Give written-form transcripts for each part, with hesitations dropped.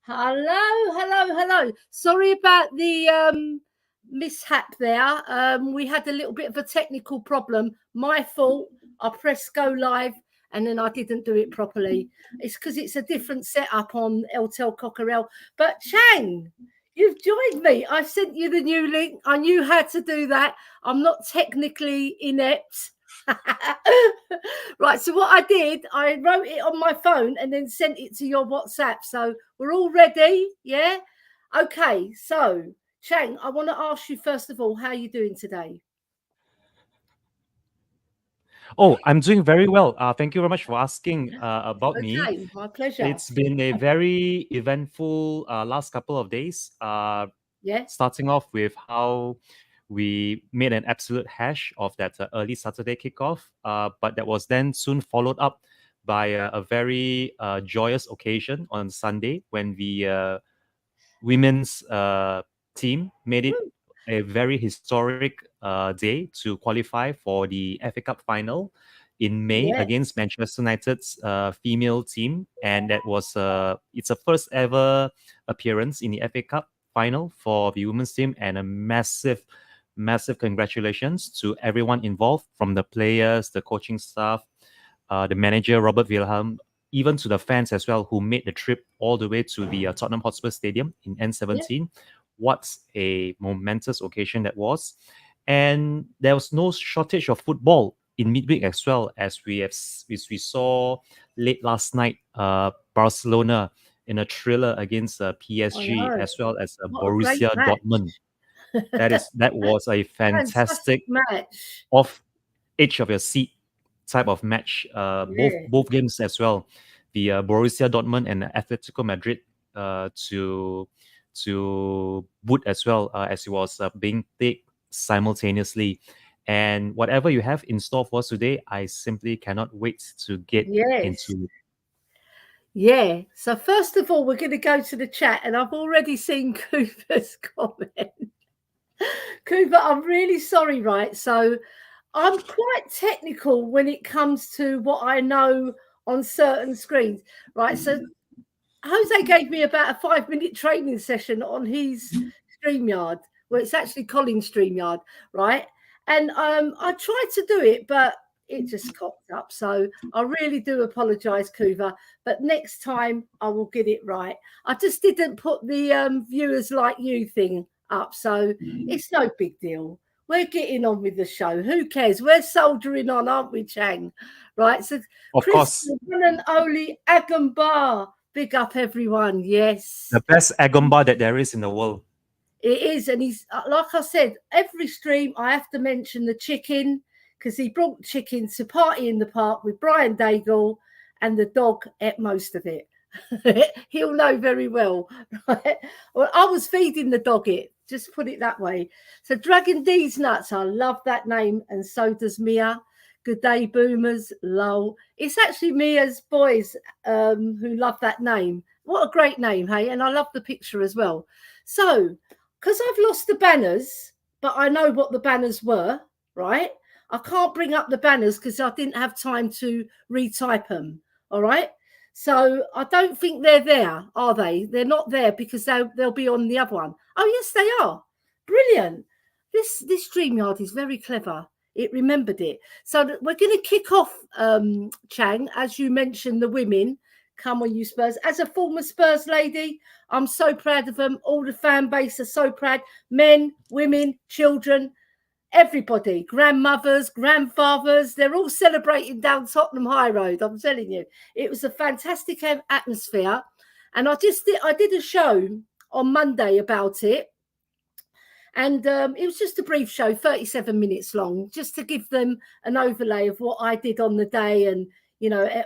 Hello. Sorry about the mishap there. We had a little bit of a technical problem. My fault. I pressed go live and then I didn't do it properly. It's because it's a different setup on LTEL Cockerel. But Chang, you've joined me. I sent you the new link. I knew how to do that. I'm not technically inept. Right, so what I did, I wrote it on my phone and then sent it to your WhatsApp. So we're all ready, yeah? Okay, so Chang, I want to ask you first of all, how are you doing today? Oh, I'm doing very well. Thank you very much for asking about me. Okay, my pleasure. It's been a very eventful last couple of days. Yeah, Starting off with how we made an absolute hash of that early Saturday kickoff, but that was then soon followed up by a very joyous occasion on Sunday when the women's team made it a very historic day to qualify for the FA Cup final in May yeah, against Manchester United's female team, and that was it's a first ever appearance in the FA Cup final for the women's team, and a massive congratulations to everyone involved, from the players, the coaching staff, the manager Robert Wilhelm, even to the fans as well, who made the trip all the way to the Tottenham Hotspur Stadium in yeah. N17. What a momentous occasion that was. And there was no shortage of football in midweek as well, as we saw late last night, Barcelona in a thriller against I PSG, know. as well as What a great Borussia Dortmund. match. That was a Fantastic fantastic match. off edge of your seat type of match. Yeah, Both games as well. The Borussia Dortmund and Atletico Madrid to boot as well, as it was being played simultaneously. And whatever you have in store for us today, I simply cannot wait to get yes. into it. Yeah. So first of all, we're going to go to the chat, and I've already seen Cooper's comment. Cooper, I'm really sorry, right? So I'm quite technical when it comes to what I know on certain screens, right? So Jose gave me about a 5-minute training session on his StreamYard, where it's actually Colin's StreamYard, right? And I tried to do it, but it just cocked up. So I really do apologise, Kuva. But next time I will get it right. I just didn't put the viewers like you thing up, so it's no big deal. We're getting on with the show. Who cares? We're soldiering on, aren't we, Chang? Right. So Of Chris, course, the one and only Agambar. Big up, everyone. the Yes, best Agomba that there is in the world. it is. And he's, like I said, every stream I have to mention the chicken because he brought chicken to party in the park with Brian Daigle, and the dog ate most of it. He'll know very well. Right? Well, I was feeding the dog it, just put it that way. So, Dragon D's Nuts, I love that name, and so does Mia. Good day, boomers. Lol. It's actually Mia's boys who love that name. What a great name, hey? And I love the picture as well. So, because I've lost the banners, but I know what the banners were, right? I can't bring up the banners because I didn't have time to retype them. All right. So I don't think they're there, are they? They're not there because they'll be on the other one. Oh, yes, they are. Brilliant. This StreamYard is very clever. It remembered it. So we're going to kick off, Chang, as you mentioned, the women. Come on, you Spurs. As a former Spurs lady, I'm so proud of them. All the fan base are so proud. Men, women, children, everybody, grandmothers, grandfathers, they're all celebrating down Tottenham High Road. I'm telling you, it was a fantastic atmosphere. And I did a show on Monday about it. And it was just a brief show, 37 minutes long, just to give them an overlay of what I did on the day and,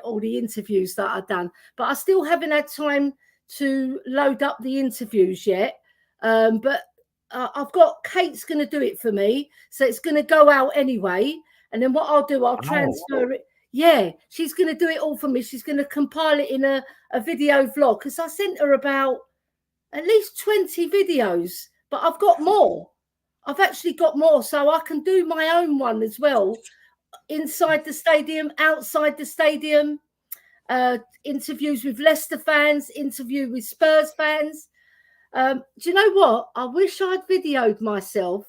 all the interviews that I've done. But I still haven't had time to load up the interviews yet. But I've got Kate's going to do it for me. So it's going to go out anyway. And then what I'll do, I'll Wow. transfer it. Yeah, she's going to do it all for me. She's going to compile it in a video vlog because I sent her about at least 20 videos, but I've got more. I've actually got more, so I can do my own one as well, inside the stadium, outside the stadium. interviews with Leicester fans, interview with Spurs fans. Do you know what? I wish I'd videoed myself,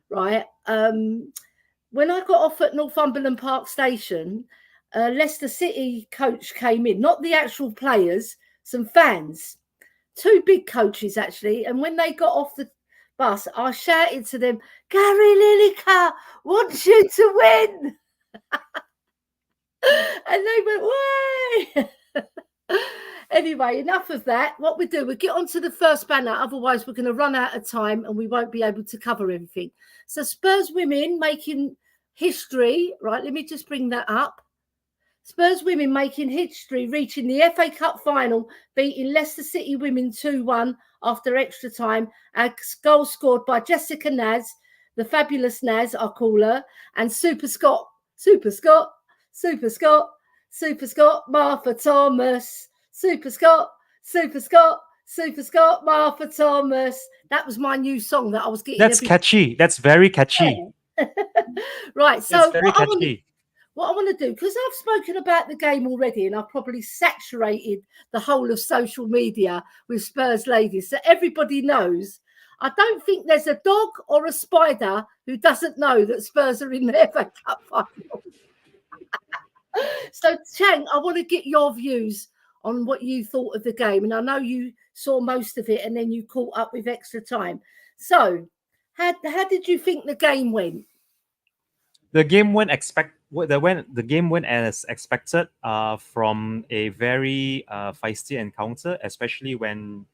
right? When I got off at Northumberland Park Station, Leicester City coach came in, not the actual players, some fans, two big coaches actually. And when they got off the bus, I shouted to them, Gary Lineker wants you to win. And they went, way. Anyway, enough of that. What we do, we get onto the first banner. Otherwise, we're going to run out of time and we won't be able to cover everything. So Spurs Women making history. Right, let me just bring that up. Spurs Women making history, reaching the FA Cup final, beating Leicester City Women 2-1 after extra time. A goal scored by Jessica Naz, the fabulous Naz, I call her, and Super Scott, Martha Thomas, Super Scott, Martha Thomas. That was my new song that I was getting. That's catchy. That's very catchy. Yeah. Right. So that's very catchy. What I want to do, because I've spoken about the game already and I've probably saturated the whole of social media with Spurs ladies, so everybody knows. I don't think there's a dog or a spider who doesn't know that Spurs are in the FA Cup final. So, Chang, I want to get your views on what you thought of the game. And I know you saw most of it and then you caught up with extra time. So, how did you think the game went? The game went as expected. From a very feisty encounter, especially when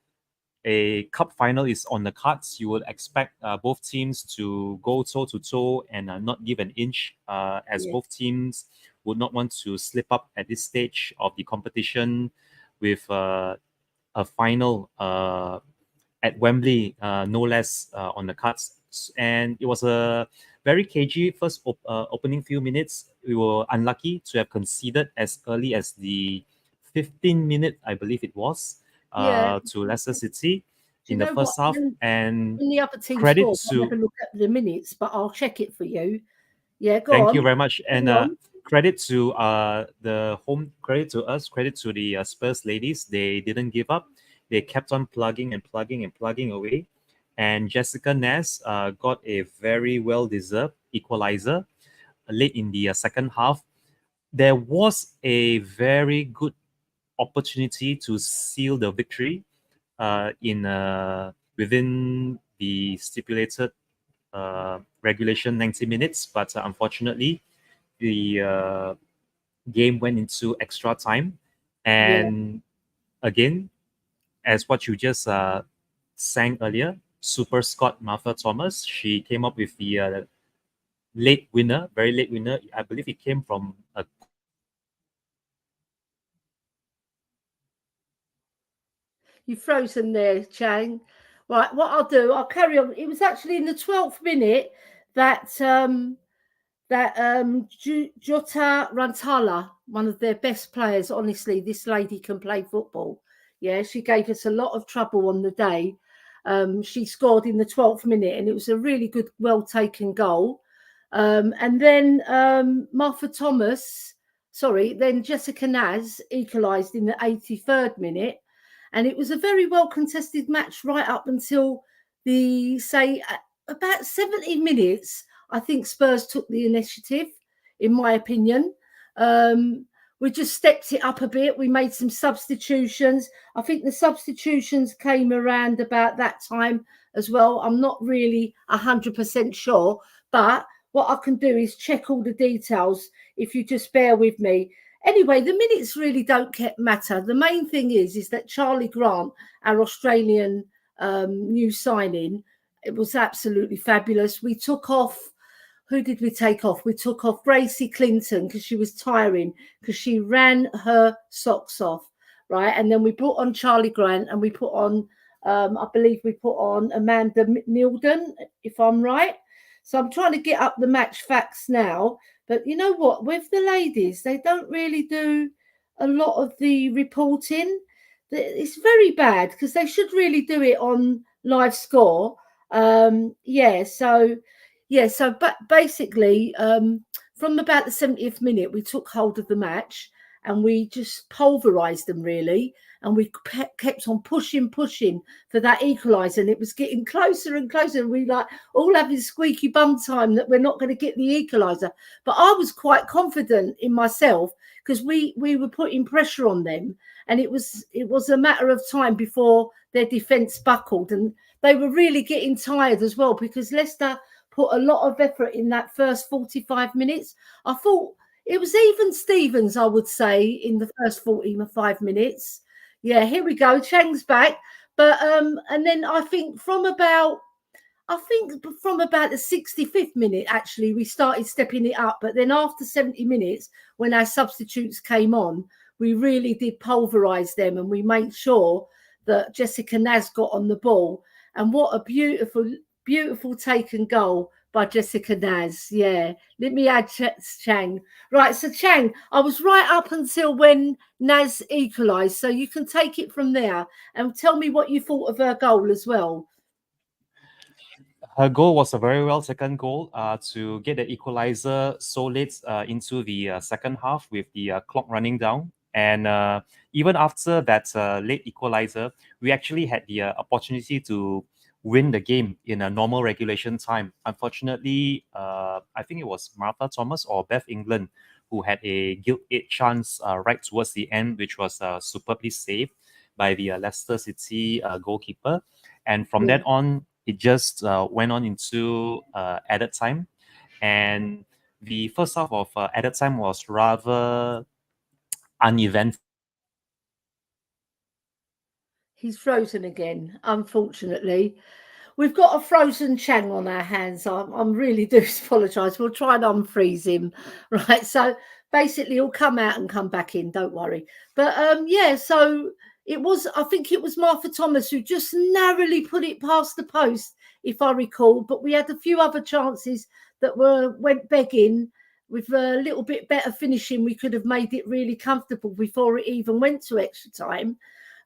a cup final is on the cards. You would expect both teams to go toe to toe and not give an inch, as both teams would not want to slip up at this stage of the competition with a final at Wembley, no less, on the cards. And it was a very cagey first opening few minutes. We were unlucky to have conceded as early as the 15th minute, I believe it was, to Leicester City in the first half. And when the other team credit scored, I never look at the minutes, but I'll check it for you. Yeah, go Thank on. you very much. And credit to credit to the Spurs ladies. They didn't give up. They kept on plugging away. And Jessica Ness got a very well-deserved equalizer late in the second half. There was a very good opportunity to seal the victory within the stipulated regulation 90 minutes, but unfortunately, the game went into extra time. And again, as what you just sang earlier, Super Scott Martha Thomas, she came up with the very late winner. I believe it came from a You've frozen there, Chang. Right, what I'll do, I'll carry on. It was actually in the 12th minute that Jota Rantala, one of their best players, honestly, this lady can play football. Yeah, she gave us a lot of trouble on the day. She scored in the 12th minute and it was a really good, well-taken goal. And then then Jessica Naz equalised in the 83rd minute. And it was a very well-contested match right up until about 70 minutes. I think Spurs took the initiative, in my opinion. We just stepped it up a bit. We made some substitutions. I think the substitutions came around about that time as well. I'm not really 100% sure, but what I can do is check all the details if you just bear with me. Anyway, the minutes really don't matter. The main thing is that Charlie Grant, our Australian new signing, it was absolutely fabulous. We took off. Who did we take off? We took off Gracie Clinton because she was tiring, because she ran her socks off, right? And then we brought on Charlie Grant and we put on, I believe we put on Amanda Nilden, if I'm right. So I'm trying to get up the match facts now. But you know what? With the ladies, they don't really do a lot of the reporting. It's very bad because they should really do it on live score. But basically, from about the 70th minute, we took hold of the match. and we just pulverised them really. And we kept on pushing for that equaliser, and it was getting closer and closer. And we like all having squeaky bum time that we're not going to get the equaliser. But I was quite confident in myself because we were putting pressure on them, and it was a matter of time before their defence buckled, and they were really getting tired as well because Leicester put a lot of effort in that first 45 minutes. I thought it was even Stevens, I would say, in the first 45 minutes. Yeah, here we go. Chang's back. But and then I think from about the 65th minute, actually, we started stepping it up. But then after 70 minutes, when our substitutes came on, we really did pulverise them, and we made sure that Jessica Naz got on the ball. And what a beautiful taken goal by Jessica Naz. Yeah, let me add Chang. Right, so Chang, I was right up until when Naz equalised, so you can take it from there and tell me what you thought of her goal as well. Her goal was a very well taken goal to get the equalizer so late into the second half with the clock running down. And even after that late equalizer, we actually had the opportunity to win the game in a normal regulation time. Unfortunately, I think it was Martha Thomas or Beth England who had a gilt-edged chance right towards the end, which was superbly saved by the Leicester City goalkeeper. And from that on, it just went on into added time. And the first half of added time was rather uneventful. He's frozen again, unfortunately. We've got a frozen Chang on our hands. I'm really do apologise. We'll try and unfreeze him. Right. So basically he'll come out and come back in. Don't worry. But yeah, so I think it was Martha Thomas who just narrowly put it past the post, if I recall. But we had a few other chances that went begging. With a little bit better finishing, we could have made it really comfortable before it even went to extra time.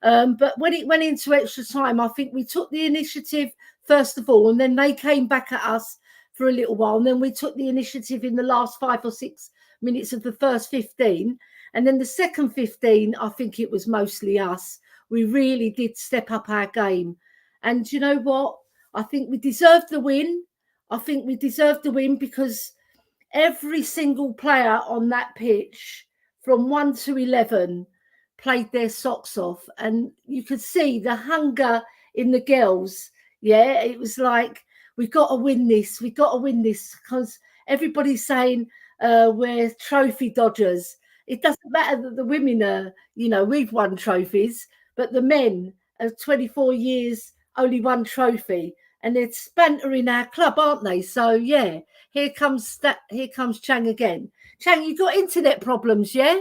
But when it went into extra time, I think we took the initiative first of all, and then they came back at us for a little while. And then we took the initiative in the last 5 or 6 minutes of the first 15. And then the second 15, I think it was mostly us. We really did step up our game. And you know what? I think we deserved the win. I think we deserved the win because every single player on that pitch from 1 to 11 played their socks off, and you could see the hunger in the girls. Yeah, it was like, we've got to win this because everybody's saying we're trophy dodgers. It doesn't matter that the women are, we've won trophies, but the men of 24 years only one trophy, and they're spantering our club, aren't they? So yeah, here comes Chang again. Chang, you got internet problems, yeah?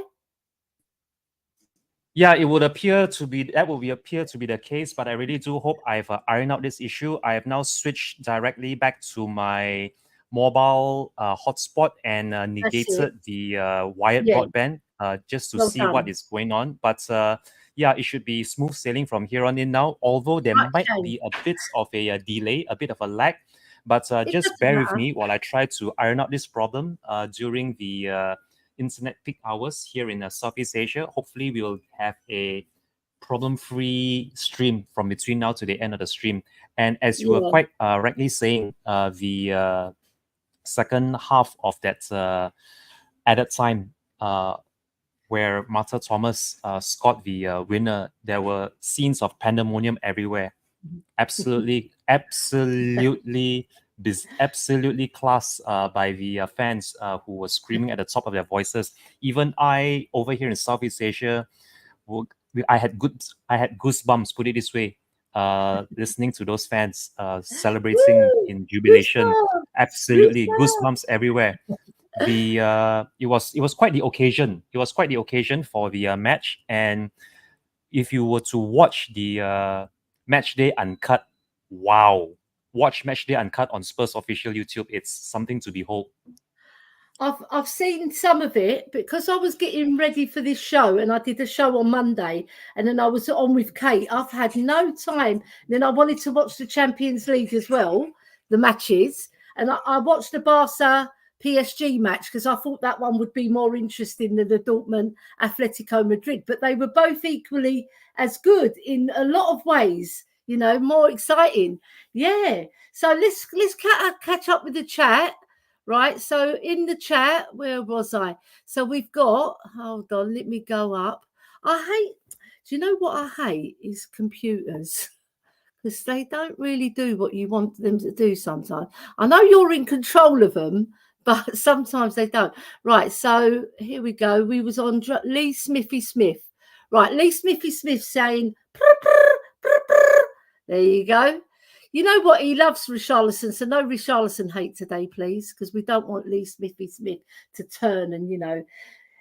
Yeah, it would appear to be the case, but I really do hope I've ironed out this issue. I have now switched directly back to my mobile hotspot and negated the wired broadband just to see what is going on. But yeah, it should be smooth sailing from here on in now, although there might be a bit of a delay, a bit of a lag. But just bear with me while I try to iron out this problem during the internet peak hours here in Southeast Asia. Hopefully we will have a problem-free stream from between now to the end of the stream. And as you were quite rightly saying, the second half of that added time where Martha Thomas scored the winner, there were scenes of pandemonium everywhere. Absolutely class by the fans who were screaming at the top of their voices. Even I, over here in Southeast Asia, I had goosebumps, put it this way, listening to those fans celebrating in jubilation. Absolutely goosebumps everywhere. It was quite the occasion. It was quite the occasion for the match. And if you were to watch the match day uncut, wow. Watch Match Day Uncut on Spurs official YouTube. It's something to behold. I've seen some of it because I was getting ready for this show, and I did a show on Monday, and then I was on with Kate. I've had no time. Then I wanted to watch the Champions League as well, the matches, and I watched the Barca PSG match because I thought that one would be more interesting than the Dortmund Atletico Madrid. But they were both equally as good in a lot of ways, you know, more exciting. Yeah. So let's catch up with the chat. Right. So in the chat, where was I? So we've got, hold on, let me go up. Do you know what I hate is computers? Because they don't really do what you want them to do sometimes. I know you're in control of them, but sometimes they don't. Right, so here we go. We was on Lee Smithy Smith. Right, Lee Smithy Smith saying, "Prr, prr, prr, prr." There you go. You know what? He loves Richarlison, so no Richarlison hate today, please, because we don't want Lee Smithy Smith to turn and, you know,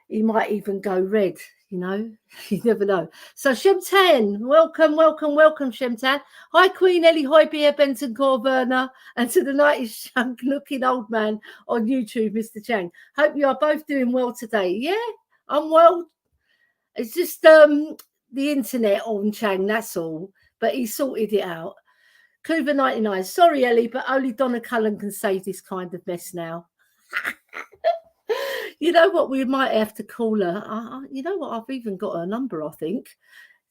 he might even go red, you know, you never know. So Shemtan, welcome, Shemtan. Hi, Queen Ellie, hi, Bia Benton Werner, and to the nice looking old man on YouTube, Mr. Chang. Hope you are both doing well today. Yeah, I'm well. It's just the internet on Chang, that's all. But he sorted it out. Kuva 99, sorry, Ellie, but only Donna Cullen can save this kind of mess now. You know what? We might have to call her. You know what? I've even got her number, I think.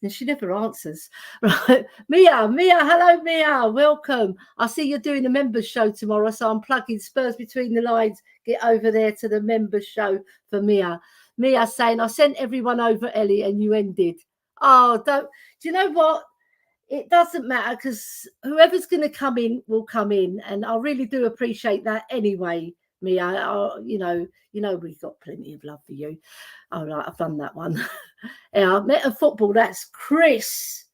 And she never answers. Right. Mia, hello, Mia. Welcome. I see you're doing a members show tomorrow, so I'm plugging Spurs Between the Lines. Get over there to the members show for Mia. Mia saying, I sent everyone over, Ellie, and you ended. Oh, don't. Do you know what? It doesn't matter because whoever's going to come in will come in. And I really do appreciate that anyway. Mia, you know, we've got plenty of love for you. All right, I've done that one. Yeah, Meta Football, that's Chris.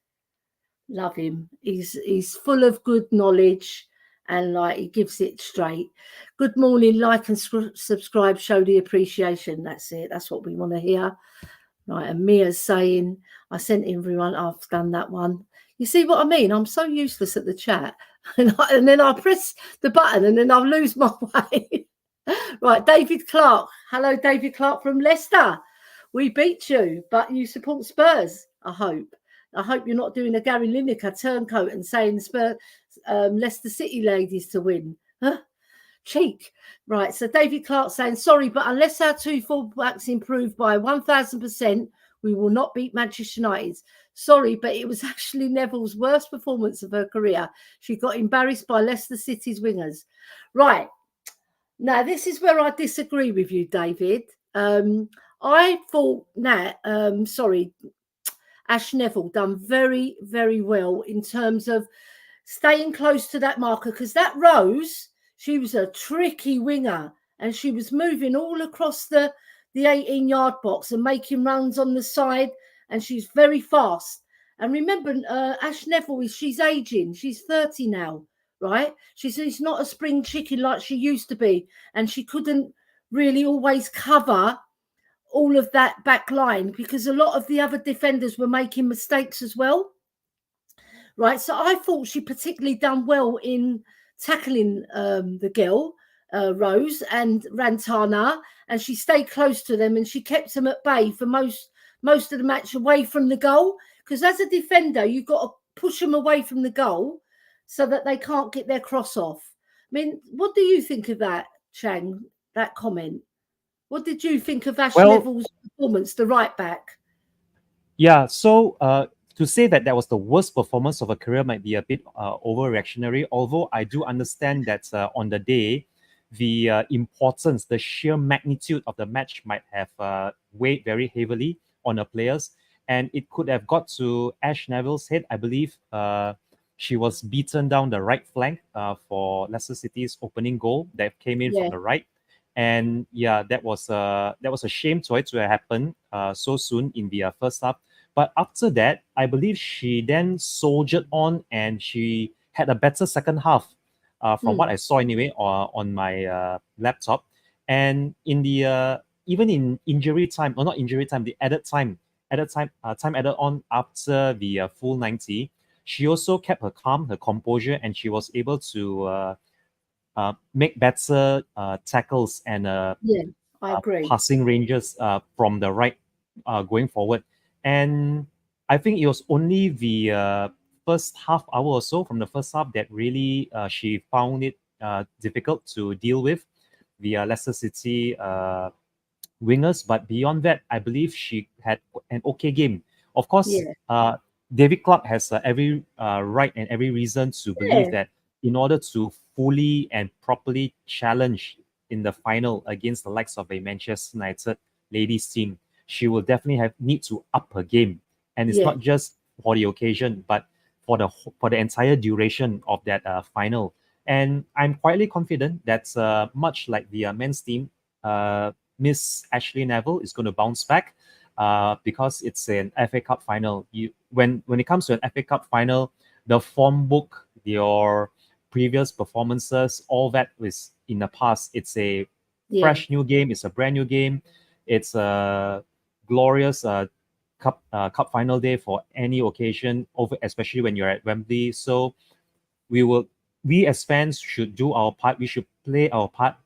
Love him. He's full of good knowledge and like he gives it straight. Good morning, like and subscribe, show the appreciation. That's it. That's what we want to hear. Right, and Mia's saying, I sent everyone, I've done that one. You see what I mean? I'm so useless at the chat. And then I press the button and then I'll lose my way. Right, David Clark. Hello, David Clark from Leicester. We beat you, but you support Spurs, I hope. I hope you're not doing a Gary Lineker turncoat and saying Spurs, Leicester City ladies to win. Huh? Cheek. Right, so David Clark saying, sorry, but unless our two fullbacks improve by 1,000%, we will not beat Manchester United. Sorry, but it was actually Neville's worst performance of her career. She got embarrassed by Leicester City's wingers. Right. Now, this is where I disagree with you, David. I thought Ash Neville done very, very well in terms of staying close to that marker because that Rose, she was a tricky winger and she was moving all across the 18-yard box and making runs on the side and she's very fast. And remember, Ash Neville, she's aging. She's 30 now. Right, she's not a spring chicken like she used to be, and she couldn't really always cover all of that back line because a lot of the other defenders were making mistakes as well. Right, so I thought she particularly done well in tackling the girl Rose and Rantana, and she stayed close to them and she kept them at bay for most of the match away from the goal. Because as a defender, you've got to push them away from the goal so that they can't get their cross off. I mean, what do you think of that, Chang, that comment? What did you think of Ash Neville's performance, the right back? Yeah, so to say that was the worst performance of a career might be a bit overreactionary, although I do understand that on the day, the importance, the sheer magnitude of the match might have weighed very heavily on her players, and it could have got to Ash Neville's head. I believe she was beaten down the right flank for Leicester City's opening goal that came in from the right. And yeah, that was a shame to it to happen so soon in the first half. But after that, I believe she then soldiered on and she had a better second half from what I saw anyway on my laptop. And in the even in injury time, or not injury time, the time added on after the full 90, she also kept her calm, her composure, and she was able to make better tackles and I agree. passing ranges from the right going forward. And I think it was only the first half hour or so from the first half that really she found it difficult to deal with. the Leicester City wingers. But beyond that, I believe she had an okay game. Of course, Yeah, David Clark has every right and every reason to believe yeah, that in order to fully and properly challenge in the final against the likes of a Manchester United ladies team, she will definitely have need to up her game. And it's yeah, not just for the occasion, but for the entire duration of that final. And I'm quietly confident that much like the men's team, Miss Ashley Neville is going to bounce back because it's an FA Cup final. When it comes to an FA Cup final, the form book, your previous performances, all that is in the past. It's a yeah. fresh new game. It's a brand new game. It's a glorious cup final day for any occasion, over especially when you're at Wembley. So we will we as fans should do our part. We should play our part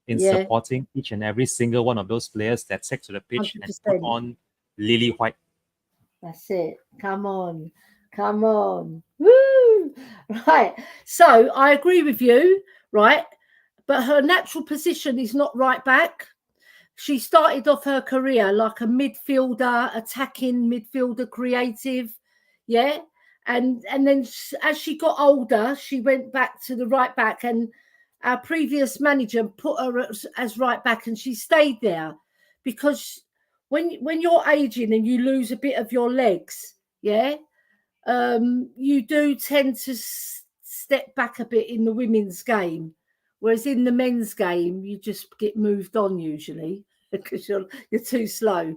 in Yeah, supporting each and every single one of those players that take to the pitch and put 100%. on lily white. That's it. Come on. Come on. Woo! Right. So I agree with you, right? But her natural position is not right back. She started off her career like a midfielder, attacking midfielder, creative. Yeah. And then as she got older, she went back to the right back, and our previous manager put her as right back, and she stayed there because when you're aging and you lose a bit of your legs, yeah, you do tend to step back a bit in the women's game, whereas in the men's game you just get moved on usually because you're too slow.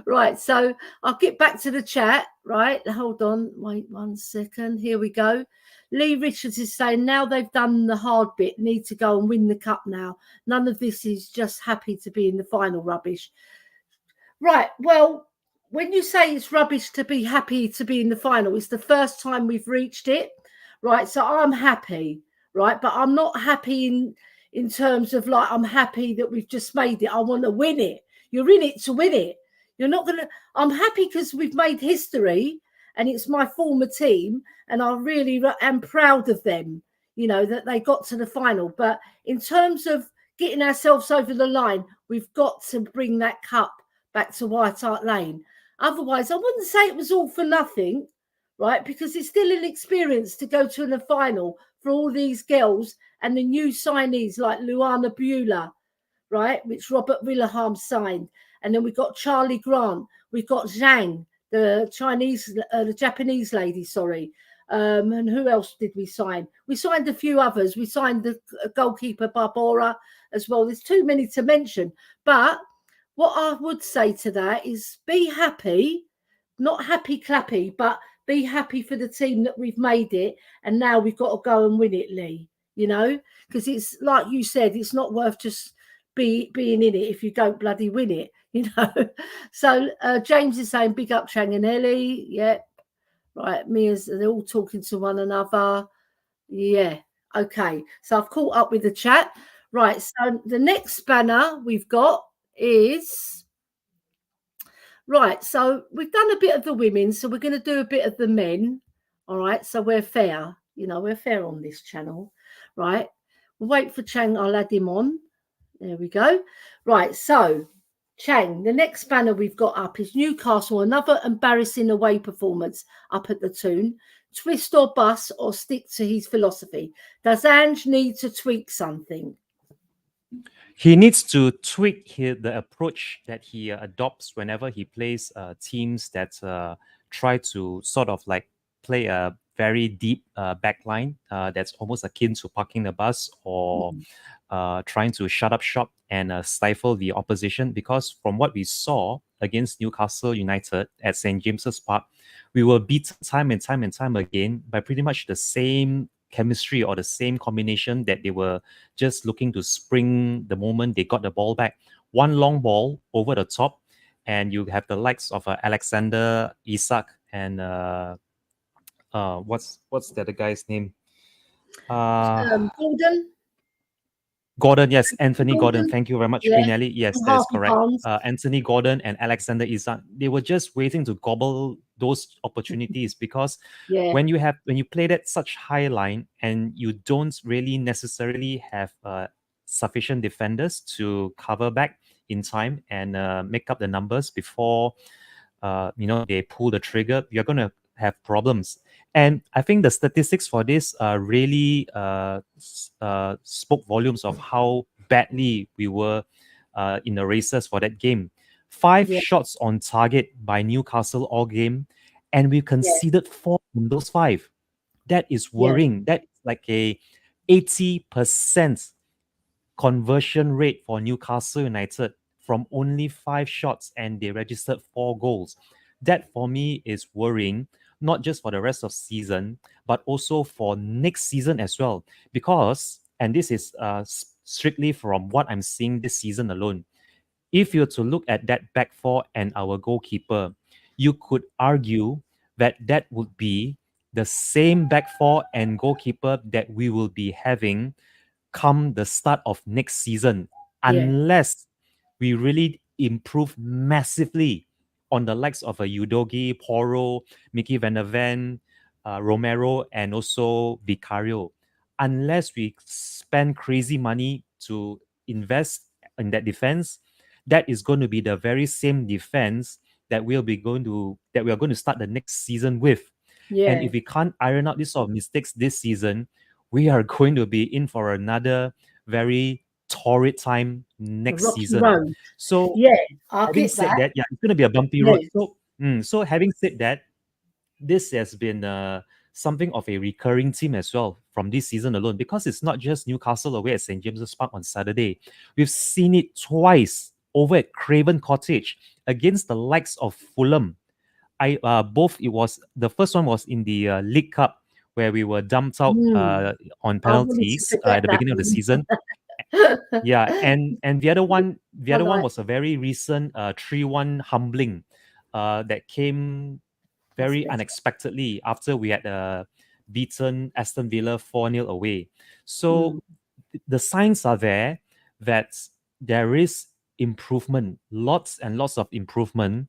Right, so I'll get back to the chat. Right, hold on, wait 1 second. Here we go. Lee Richards is saying now they've done the hard bit, need to go and win the cup now. None of this is just happy to be in the final rubbish. Right. Well, when you say it's rubbish to be happy to be in the final, it's the first time we've reached it. Right. So I'm happy. Right. But I'm not happy in terms of like I'm happy that we've just made it. I want to win it. You're in it to win it. You're not gonna I'm happy because we've made history and it's my former team, and I really am proud of them, that they got to the final. But in terms of getting ourselves over the line, we've got to bring that cup back to White Hart Lane. Otherwise, I wouldn't say it was all for nothing, right? Because it's still an experience to go to the final for all these girls and the new signees like Luana Beulah, right, which Robert Willerham signed. And then we've got Charlie Grant. We've got Zhang, the Japanese lady, sorry. And who else did we sign? We signed a few others. We signed the goalkeeper Barbara as well. There's too many to mention. But what I would say to that is be happy, not happy clappy, but be happy for the team that we've made it. And now we've got to go and win it, Lee, because it's like you said, it's not worth just being in it if you don't bloody win it, So James is saying big up Chang and Ellie. Yeah. Right. Mia's, they're all talking to one another. Yeah. Okay. So I've caught up with the chat. Right. So the next banner we've got is right. So we've done a bit of the women, so we're going to do a bit of the men. All right. So we're fair. We're fair on this channel. Right. We'll wait for Chang. I'll add him on. There we go. Right. So Chang, the next banner we've got up is Newcastle, another embarrassing away performance up at the Toon. Twist or bust or stick to his philosophy. Does Ange need to tweak something? He needs to tweak the approach that he adopts whenever he plays teams that try to sort of like play a very deep back line that's almost akin to parking the bus or trying to shut up shop and stifle the opposition. Because from what we saw against Newcastle United at St. James's Park, we were beaten time and time and time again by pretty much the same chemistry or the same combination that they were just looking to spring the moment they got the ball back. One long ball over the top, and you have the likes of Alexander Isak and what's the other guy's name? Gordon? Gordon, yes, Anthony Gordon. Gordon? Thank you very much, Yeah. Queen Ellie. Yes, And that is Harvey correct. Barnes. Anthony Gordon and Alexander Isak. They were just waiting to gobble those opportunities because Yeah. when you play that such high line and you don't really necessarily have sufficient defenders to cover back in time and make up the numbers before they pull the trigger, you're going to have problems. And I think the statistics for this really spoke volumes of how badly we were in the races for that game. Five Yeah. shots on target by Newcastle all game, and we Yeah. conceded four in those five. That is Yeah. worrying. That's like a 80% conversion rate for Newcastle United from only five shots, and they registered four goals. That for me is worrying, not just for the rest of season, but also for next season as well. Because, and this is strictly from what I'm seeing this season alone, if you were to look at that back four and our goalkeeper, you could argue that that would be the same back four and goalkeeper that we will be having come the start of next season, Yeah. unless we really improve massively on the likes of a Udogi, Poro, Mickey Van der Ven, Romero, and also Vicario. Unless we spend crazy money to invest in that defense, that is going to be the very same defense that we are going to start the next season with. And Yeah. if we can't iron out these sort of mistakes this season, we are going to be in for another very torrid time A next rocky season. road. So, Yeah, I having get said that. that, yeah, it's going to be a bumpy Yeah. road. So having said that, this has been something of a recurring theme as well from this season alone, because it's not just Newcastle away at St. James's Park on Saturday. We've seen it twice over at Craven Cottage against the likes of Fulham. Both, it was the first one was in the League Cup, where we were dumped out Mm. on I wanted to penalties forget at the that beginning of the one. season. Yeah, and the other one Like was a very recent 3-1 humbling that came that's very better. unexpectedly after we had beaten Aston Villa 4-0 away. Mm. So the signs are there that there is improvement, lots and lots of improvement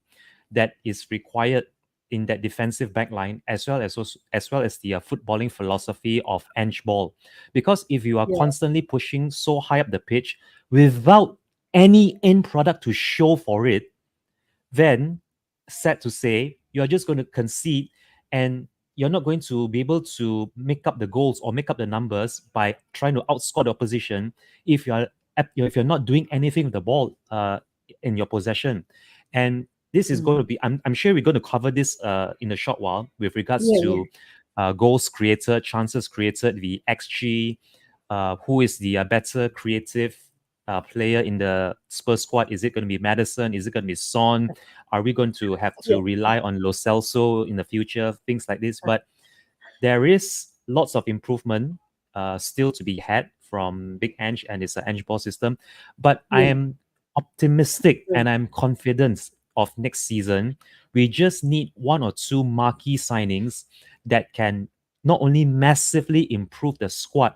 that is required in that defensive backline, as well as the footballing philosophy of Ange Ball. Because if you are Yeah. constantly pushing so high up the pitch without any end product to show for it, then sad to say, you're just going to concede, and you're not going to be able to make up the goals or make up the numbers by trying to outscore the opposition if you're not doing anything with the ball in your possession. And this is going to Mm. be, I'm sure we're going to cover this in a short while with regards Yeah. Yeah. to goals created, chances created, the XG, who is the better creative player in the Spurs squad. Is it going to be Madison? Is it going to be Son? Are we going to have Yeah. to rely on Lo Celso in the future? Things like this. But there is lots of improvement still to be had from Big Ange and his Ange Ball system. But I Yeah. am optimistic Yeah. and I'm confident of next season. We just need one or two marquee signings that can not only massively improve the squad,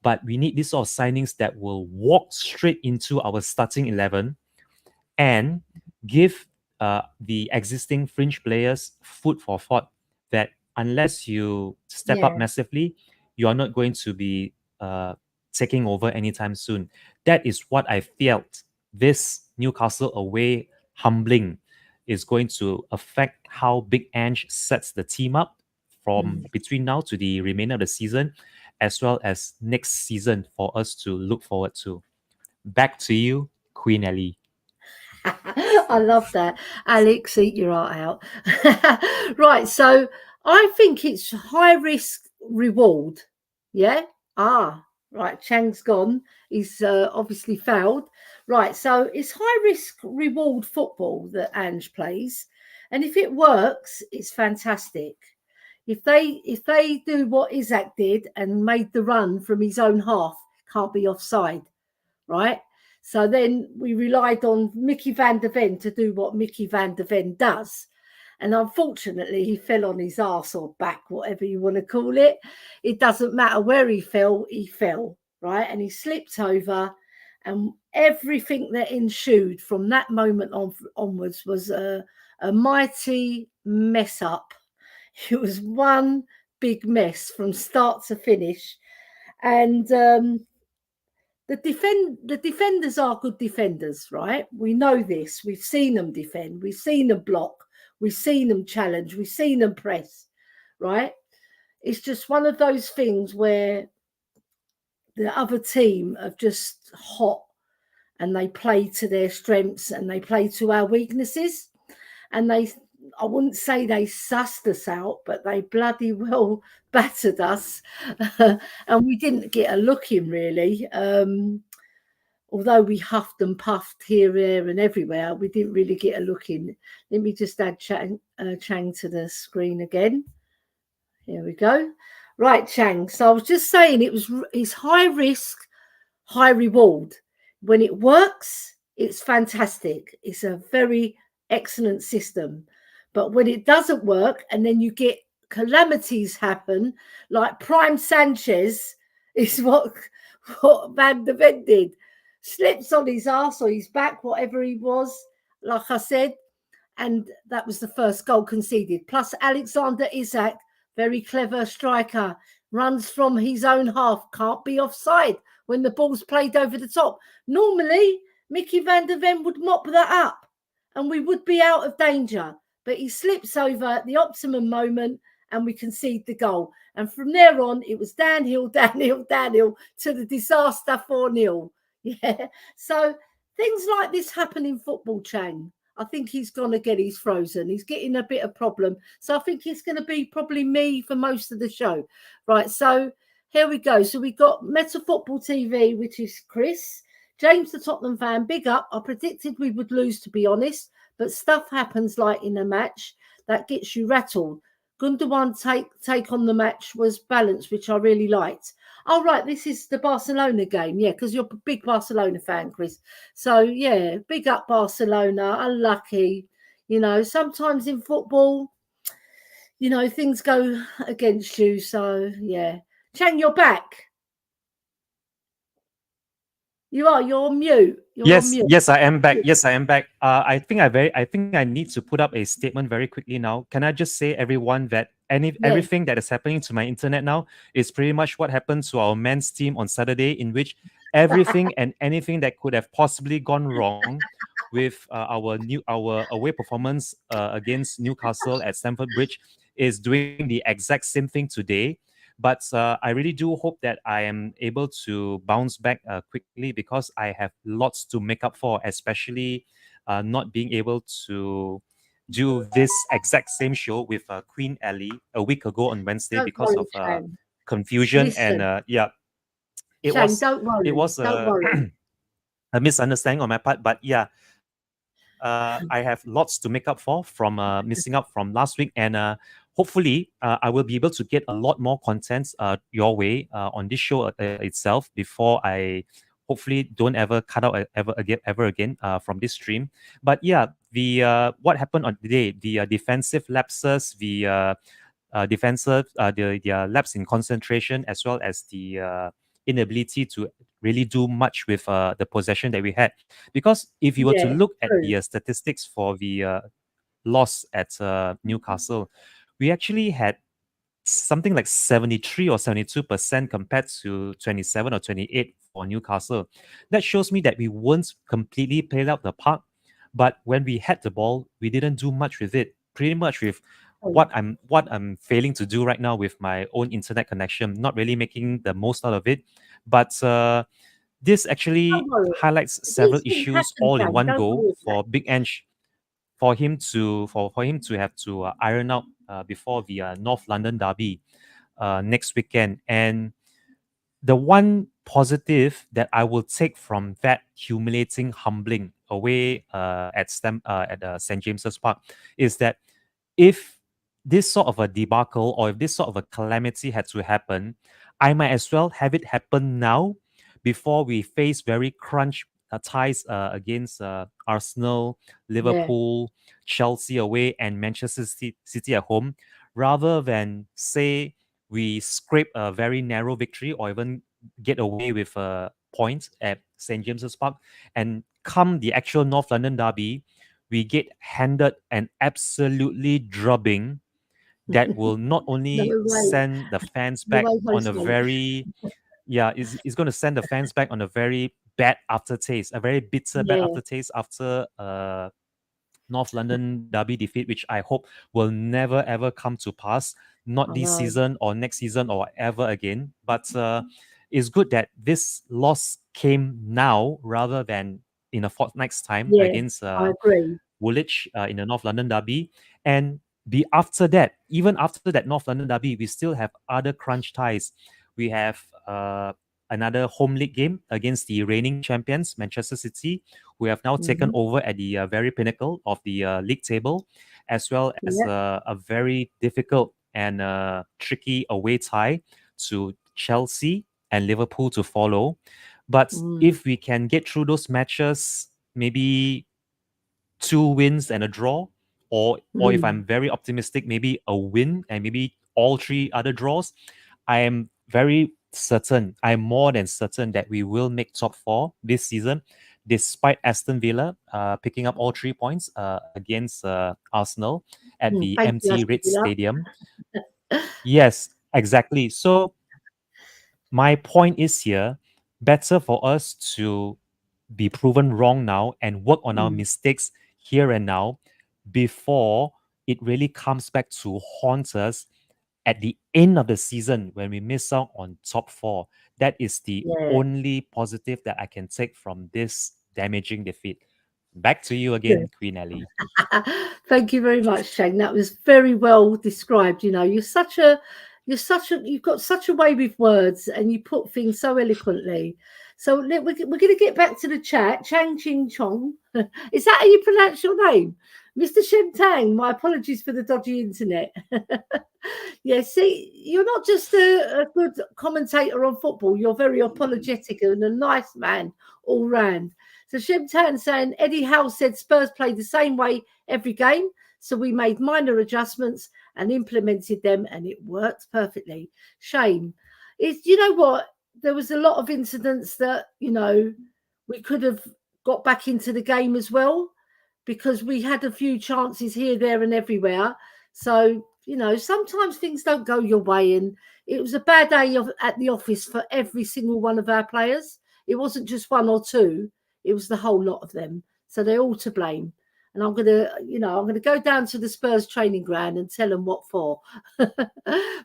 but we need these sort of signings that will walk straight into our starting 11 and give the existing fringe players food for thought, that unless you step up Yeah. massively, you are not going to be taking over anytime soon. That is what I felt this Newcastle away humbling is going to affect how Big Ange sets the team up from Mm. between now to the remainder of the season, as well as next season for us to look forward to. Back to you, Queen Ellie. I love that. Alex, eat your heart out. Right, so I think it's high risk reward. Yeah. Ah, right. Chang's gone. He's obviously failed. Right, so it's high risk reward football that Ange plays, and if it works, it's fantastic. If they do what Isaac did and made the run from his own half, can't be offside, right? So then we relied on Mickey Van der Ven to do what Mickey Van der Ven does. And unfortunately, he fell on his arse or back, whatever you want to call it. It doesn't matter where he fell, right? And he slipped over. And everything that ensued from that moment onwards was a mighty mess up. It was one big mess from start to finish. And the defenders are good defenders, right? We know this. We've seen them defend. We've seen them block. We've seen them challenge. We've seen them press, right? It's just one of those things where the other team are just hot and they play to their strengths and they play to our weaknesses. And I wouldn't say they sussed us out, but they bloody well battered us. And we didn't get a look in really. Although we huffed and puffed here, there, and everywhere, we didn't really get a look in. Let me just add Chang to the screen again. Here we go. Right, Chang. So I was just saying it's high risk, high reward. When it works, it's fantastic. It's a very excellent system. But when it doesn't work and then you get calamities happen, like Prime Sanchez is what Van der Ven did. Slips on his ass or his back, whatever he was, like I said. And that was the first goal conceded. Plus Alexander Isak, very clever striker, runs from his own half, can't be offside when the ball's played over the top. Normally, Mickey van der Ven would mop that up and we would be out of danger. But he slips over at the optimum moment and we concede the goal. And from there on, it was downhill, downhill, downhill to the disaster 4-0. Yeah. So things like this happen in football, Chang. I think he's going to get his frozen. He's getting a bit of problem. So I think it's going to be probably me for most of the show. Right. So here we go. So we got Meta Football TV, which is Chris. James, the Tottenham fan, big up. I predicted we would lose, to be honest. But stuff happens like in a match that gets you rattled. Gundogan take on the match was balanced, which I really liked. Oh, right, this is the Barcelona game. Yeah, because you're a big Barcelona fan, Chris. So, yeah, big up Barcelona. Unlucky. You know, sometimes in football, you know, things go against you. So, yeah. Chang, you're back. You're on mute. You're on mute. Yes, I am back. Yes, I am back. I think I need to put up a statement very quickly now. Can I just say, everyone, that everything that is happening to my internet now is pretty much what happened to our men's team on Saturday, in which everything and anything that could have possibly gone wrong with our away performance against Newcastle at Stamford Bridge is doing the exact same thing today. But I really do hope that I am able to bounce back quickly, because I have lots to make up for, especially not being able to do this exact same show with Queen Ellie a week ago on Wednesday because of confusion. Listen, And yeah, it Chang, was don't worry. it was Don't worry. a misunderstanding on my part. But yeah, I have lots to make up for from missing out from last week, and hopefully I will be able to get a lot more content your way on this show itself before I hopefully don't ever cut out ever again from this stream. But yeah, the what happened on the day, the defensive lapses, the lapse in concentration, as well as the inability to really do much with the possession that we had. Because if you were to Yeah, look at true. the statistics for the loss at Newcastle, we actually had something like 73 or 72% compared to 27 or 28 for Newcastle. That shows me that we weren't completely played out the park, but when we had the ball, we didn't do much with it. Pretty much with what I'm failing to do right now with my own internet connection, not really making the most out of it. But this actually Don't worry. highlights several These things issues happen, all in Chang. one Don't go worry. for Big Ange, for him to have to iron out before the North London derby next weekend. And the one positive that I will take from that humiliating humbling away at St James's Park is that if this sort of a debacle, or if this sort of a calamity had to happen, I might as well have it happen now before we face very crunch ties against Arsenal, Yeah. Liverpool, Chelsea away, and Manchester City at home, rather than say we scrape a very narrow victory or even get away with a point at St James's Park, and come the actual North London derby, we get handed an absolutely drubbing that will not No only way. send the fans No back way, on a Postman. very is going to send the fans back on a very bad aftertaste, a very bitter bad Yeah, aftertaste after North London derby defeat, which I hope will never ever come to pass, not I this know. season or next season or ever again. But it's good that this loss came now rather than in a fortnight's time Yeah, against I agree. Woolwich in the North London derby. And be after that, even after that North London derby, we still have other crunch ties. We have another home league game against the reigning champions, Manchester City, who have now taken Hmm. over at the very pinnacle of the league table, as well as Yeah. a very difficult and tricky away tie to Chelsea and Liverpool to follow. But Mm, if we can get through those matches, maybe two wins and a draw, or if I'm mm. very optimistic, maybe a win and maybe all three other draws, I am very certain, I'm more than certain that we will make top four this season, despite Aston Villa picking up all 3 points against Arsenal at the Thank you, empty Aston Red Villa. Stadium. Yes, exactly. So my point is here, better for us to be proven wrong now and work on our Mm, mistakes here and now before it really comes back to haunt us at the end of the season when we miss out on top four. That is the yeah. only positive that I can take from this damaging defeat. Back to you Good. again, Queen Ellie. Thank you very much, Shane. That was very well described. You know, you've got such a way with words, and you put things so eloquently. So we're going to get back to the chat. Chang Ching Chong, is that how you pronounce your name, Mr. Shem Tang? My apologies for the dodgy internet. Yeah, see, you're not just a good commentator on football. You're very apologetic and a nice man all round. So Shem Tan saying Eddie Howe said Spurs played the same way every game. So we made minor adjustments and implemented them, and it worked perfectly. Shame. It's, you know what? There was a lot of incidents that, we could have got back into the game as well, because we had a few chances here, there, and everywhere. So, sometimes things don't go your way. And it was a bad day at the office for every single one of our players. It wasn't just one or two, it was the whole lot of them. So they're all to blame. And I'm gonna go down to the Spurs training ground and tell them what for.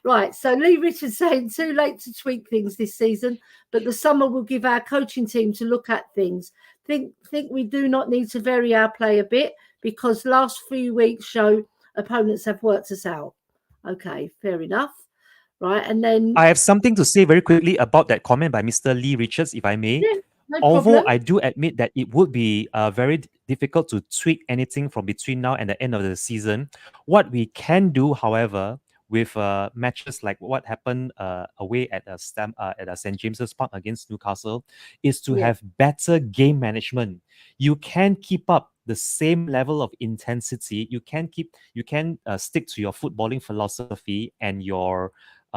Right. So Lee Richards saying too late to tweak things this season, but the summer will give our coaching team to look at things. Think we do not need to vary our play a bit, because last few weeks show opponents have worked us out. Okay, fair enough. Right. And then, I have something to say very quickly about that comment by Mr. Lee Richards, if I may. yeah, no Although problem. I do admit that it would be very difficult to tweak anything from between now and the end of the season, what we can do, however, with matches like what happened away at St James's Park against Newcastle, is to Yeah, have better game management. You can keep up the same level of intensity. You can stick to your footballing philosophy and your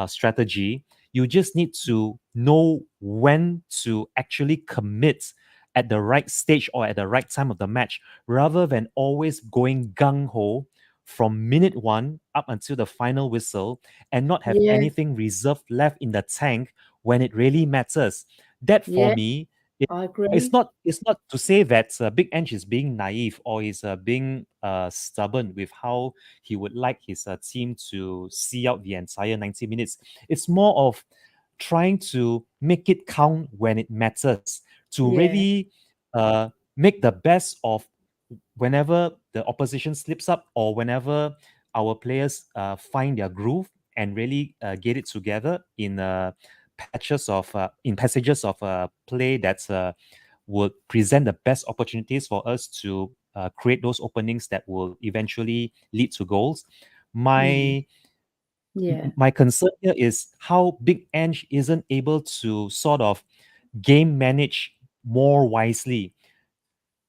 strategy. You just need to know when to actually commit at the right stage or at the right time of the match, rather than always going gung ho from minute one up until the final whistle and not have yeah, anything reserved left in the tank when it really matters. That for yeah, me, I it's agree. not to say that Big Ange is being naive or is being stubborn with how he would like his team to see out the entire 90 minutes. It's more of trying to make it count when it matters, to Yeah, really make the best of whenever the opposition slips up or whenever our players find their groove and really get it together in passages of play that would present the best opportunities for us to create those openings that will eventually lead to goals. mm, My yeah, my concern here is how Big Ange isn't able to sort of game manage more wisely.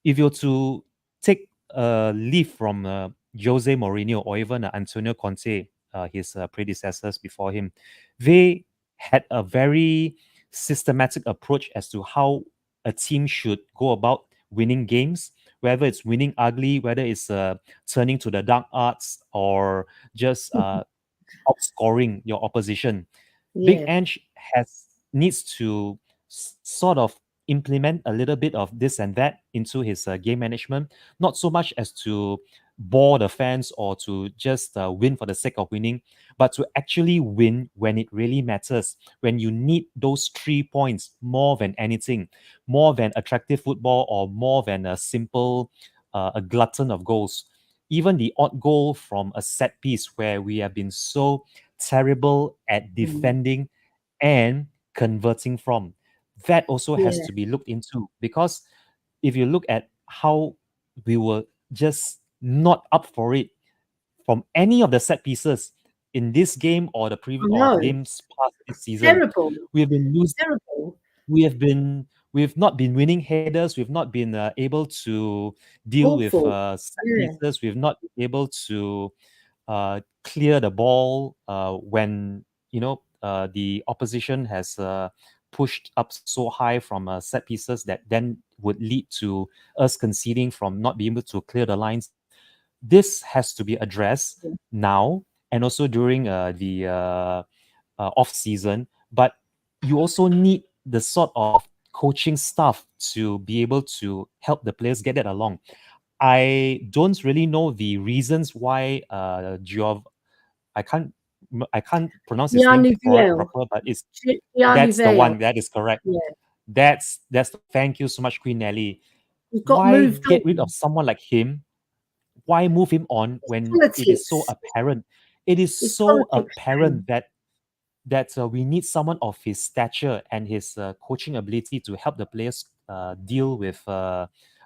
If you're to take a leaf from Jose Mourinho or even Antonio Conte, his predecessors before him, they had a very systematic approach as to how a team should go about winning games, whether it's winning ugly, whether it's turning to the dark arts, or just outscoring your opposition. Big yeah, Ange has needs to sort of implement a little bit of this and that into his game management, not so much as to bore the fans or to just win for the sake of winning, but to actually win when it really matters, when you need those 3 points more than anything, more than attractive football or more than a simple, a glutton of goals. Even the odd goal from a set piece where we have been so terrible at Mm. defending and converting from. That also has Yeah. to be looked into, because if you look at how we were just not up for it from any of the set pieces in this game or the I previous or know. games past this season, Terrible. we've been losing. Terrible. We've not been winning headers. We've not been able to deal with Awful. set Yeah. pieces. We've not been able to clear the ball when the opposition has pushed up so high from set pieces that then would lead to us conceding from not being able to clear the lines. This has to be addressed Yeah. now and also during the off season. But you also need the sort of coaching staff to be able to help the players get that along. I don't really know the reasons why I can't I can't pronounce his name Gianni VL. proper, but it's Gianni that's the VL. one. That is correct. Yeah. That's thank you so much, Queen Nelly. He got Why moved get rid of on. someone like him? Why move him on It's when it is so politics. apparent? It is It's so politics, Shane. apparent that we need someone of his stature and his coaching ability to help the players deal with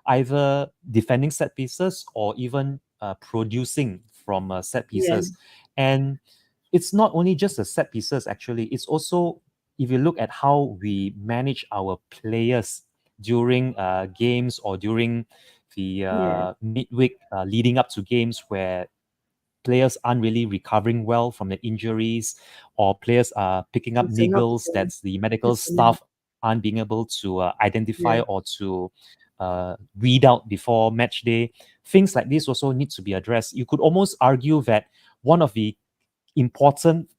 either defending set pieces or even producing from set Yeah. pieces. And it's not only just the set pieces, actually, it's also, if you look at how we manage our players during games or during the Yeah. midweek leading up to games where players aren't really recovering well from the injuries, or players are picking up It's another niggles thing, that the medical isn't it? staff aren't being able to identify Yeah. or to weed out before match day. Things like this also need to be addressed. You could almost argue that one of the important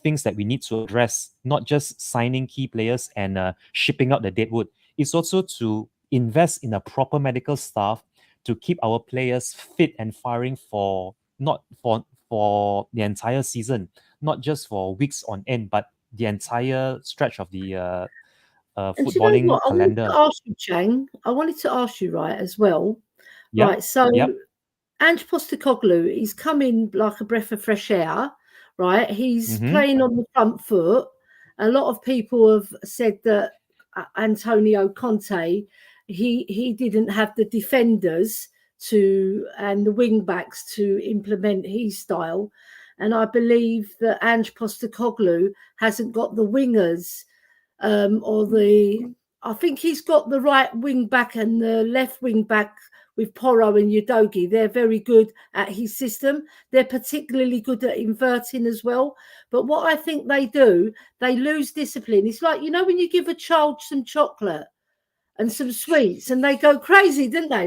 things that we need to address, not just signing key players and shipping out the deadwood, is also to invest in a proper medical staff to keep our players fit and firing for not for the entire season, not just for weeks on end, but the entire stretch of the And do you know footballing what? I wanted calendar. to ask you, Chang. I wanted to ask you, right, as well. Yep, Right. So yep. Ange Postecoglou, he's come in like a breath of fresh air, right? He's Mm-hmm. playing on the front foot. A lot of people have said that Antonio Conte, he didn't have the defenders and the wing backs to implement his style. And I believe that Ange Postecoglou hasn't got the wingers or I think he's got the right wing back and the left wing back with Porro and Udogie. They're very good at his system. They're particularly good at inverting as well. But what I think they do, they lose discipline. It's like, you know, when you give a child some chocolate and some sweets and they go crazy, didn't they?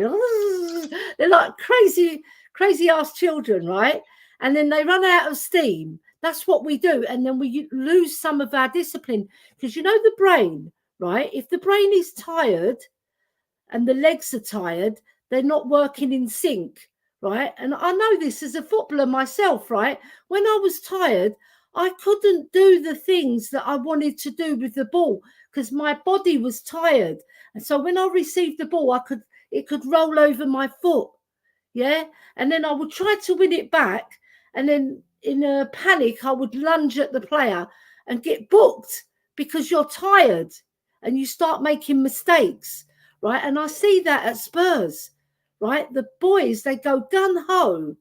They're like crazy ass children, right? And then they run out of steam. That's what we do. And then we lose some of our discipline. Because you know the brain, right? If the brain is tired and the legs are tired, they're not working in sync, right? And I know this as a footballer myself, right? When I was tired, I couldn't do the things that I wanted to do with the ball because my body was tired. And so when I received the ball, it could roll over my foot. Yeah. And then I would try to win it back. And then in a panic, I would lunge at the player and get booked because you're tired and you start making mistakes. Right. And I see that at Spurs. Right. The boys, they go gun ho.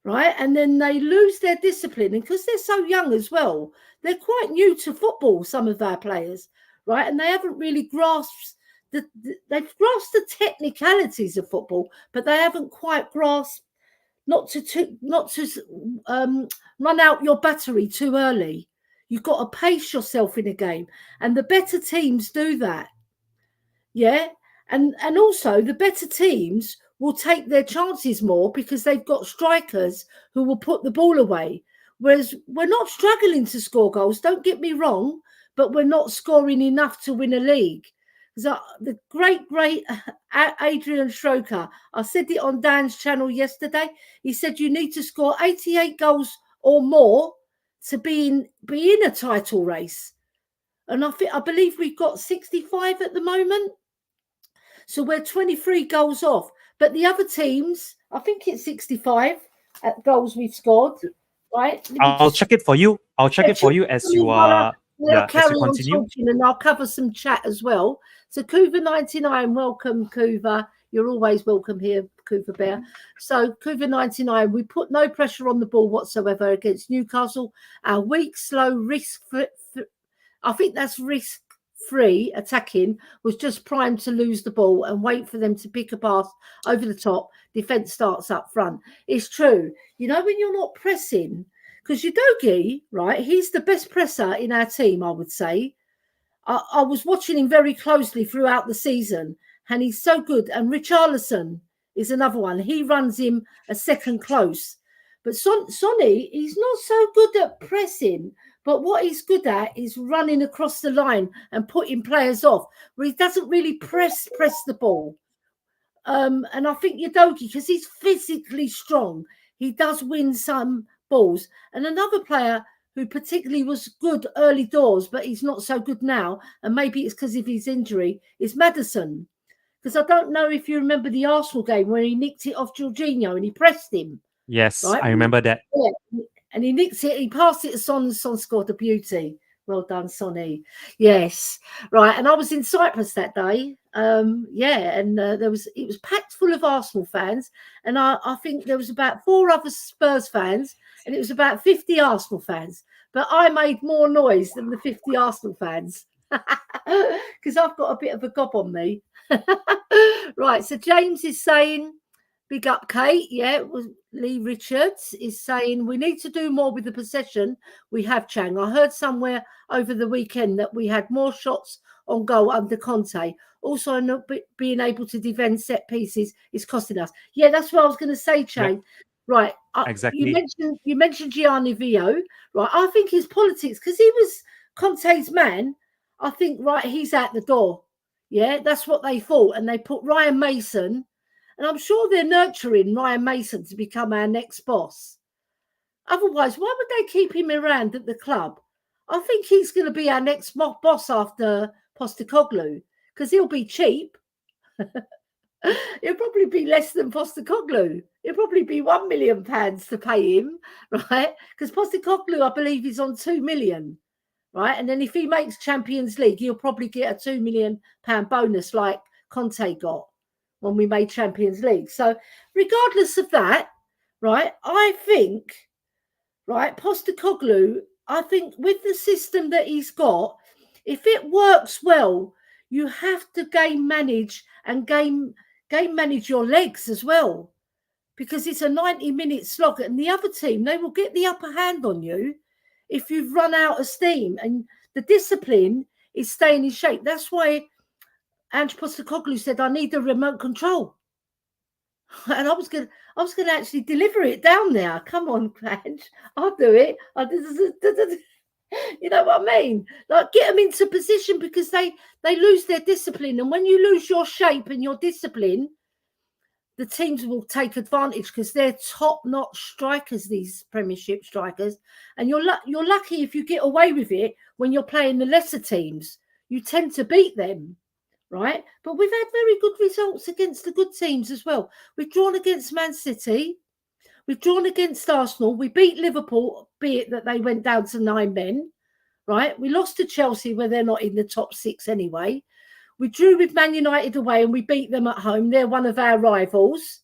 Right. And then they lose their discipline. And because they're so young as well, they're quite new to football, some of our players. Right. And they haven't really grasped they've grasped the technicalities of football, but they haven't quite grasped not to run out your battery too early. You've got to pace yourself in a game, and the better teams do that. Yeah, and also the better teams will take their chances more because they've got strikers who will put the ball away. Whereas we're not struggling to score goals. Don't get me wrong, but we're not scoring enough to win a league. So the great Adrian Stroker, I said it on Dan's channel yesterday. He said you need to score 88 goals or more to be in a title race. And I believe we've got 65 at the moment. So we're 23 goals off. But the other teams, I think it's 65 at goals we've scored. Right? I'll check it for you. I'll check it for you as you are. We'll as carry you on continue. talking, and I'll cover some chat as well. So Kuva99, welcome Kuva. You're always welcome here, Kuva Bear. So Kuva99, we put no pressure on the ball whatsoever against Newcastle. Our weak, slow, I think that's risk-free attacking was just primed to lose the ball and wait for them to pick a pass over the top. Defence starts up front. It's true. You know, when you're not pressing, because Udogie, right, he's the best presser in our team, I would say. I was watching him very closely throughout the season, and he's so good. And Richarlison is another one. He runs him a second close. But Sonny, he's not so good at pressing, but what he's good at is running across the line and putting players off, where he doesn't really press the ball. And I think Udogie, because he's physically strong, he does win some balls. And another player who particularly was good early doors, but he's not so good now, and maybe it's because of his injury, is Maddison. Because I don't know if you remember the Arsenal game where he nicked it off Jorginho and he pressed him. Yes, right? I remember that. Yeah. And he nicked it, he passed it to Son, and Son scored a beauty. Well done, Sonny. Yes. Right. And I was in Cyprus that day. And it was packed full of Arsenal fans. And I think there was about 4 other Spurs fans, and it was about 50 Arsenal fans. But I made more noise than the 50 Arsenal fans because I've got a bit of a gob on me. Right. So James is saying, big up, Kate. Yeah, Lee Richards is saying we need to do more with the possession we have, Chang. I heard somewhere over the weekend that we had more shots on goal under Conte. Also, not being able to defend set pieces is costing us. Yeah, that's what I was going to say, Chang. Yep. Right. Exactly. You mentioned Gianni Vio. Right. I think his politics, because he was Conte's man, I think, right, he's out the door. Yeah, that's what they thought. And they put Ryan Mason. And I'm sure they're nurturing Ryan Mason to become our next boss. Otherwise, why would they keep him around at the club? I think he's going to be our next boss after Postecoglou, because he'll be cheap. It'll probably be less than Postecoglou. It'll probably be £1 million to pay him, right? Because Postecoglou, I believe, is on 2 million, right? And then if he makes Champions League, he'll probably get a £2 million bonus like Conte got when we made Champions League. So regardless of that, right, I think, right, Postecoglou, I think with the system that he's got, if it works well, you have to game manage your legs as well, because it's a 90-minute slog, and the other team, they will get the upper hand on you if you've run out of steam, and the discipline is staying in shape. That's why Ange Postecoglou said, I need the remote control. And I was going to actually deliver it down there. Come on, Ange. I'll do it. You know what I mean? Like, get them into position, because they lose their discipline. And when you lose your shape and your discipline, the teams will take advantage, because they're top-notch strikers, these Premiership strikers. And you're lucky if you get away with it when you're playing the lesser teams. You tend to beat them. Right, but we've had very good results against the good teams as well. We've drawn against Man City, we've drawn against Arsenal, we beat Liverpool, be it that they went down to 9 men. Right, we lost to Chelsea, where they're not in the top 6 anyway. We drew with Man United away, and we beat them at home. They're one of our rivals.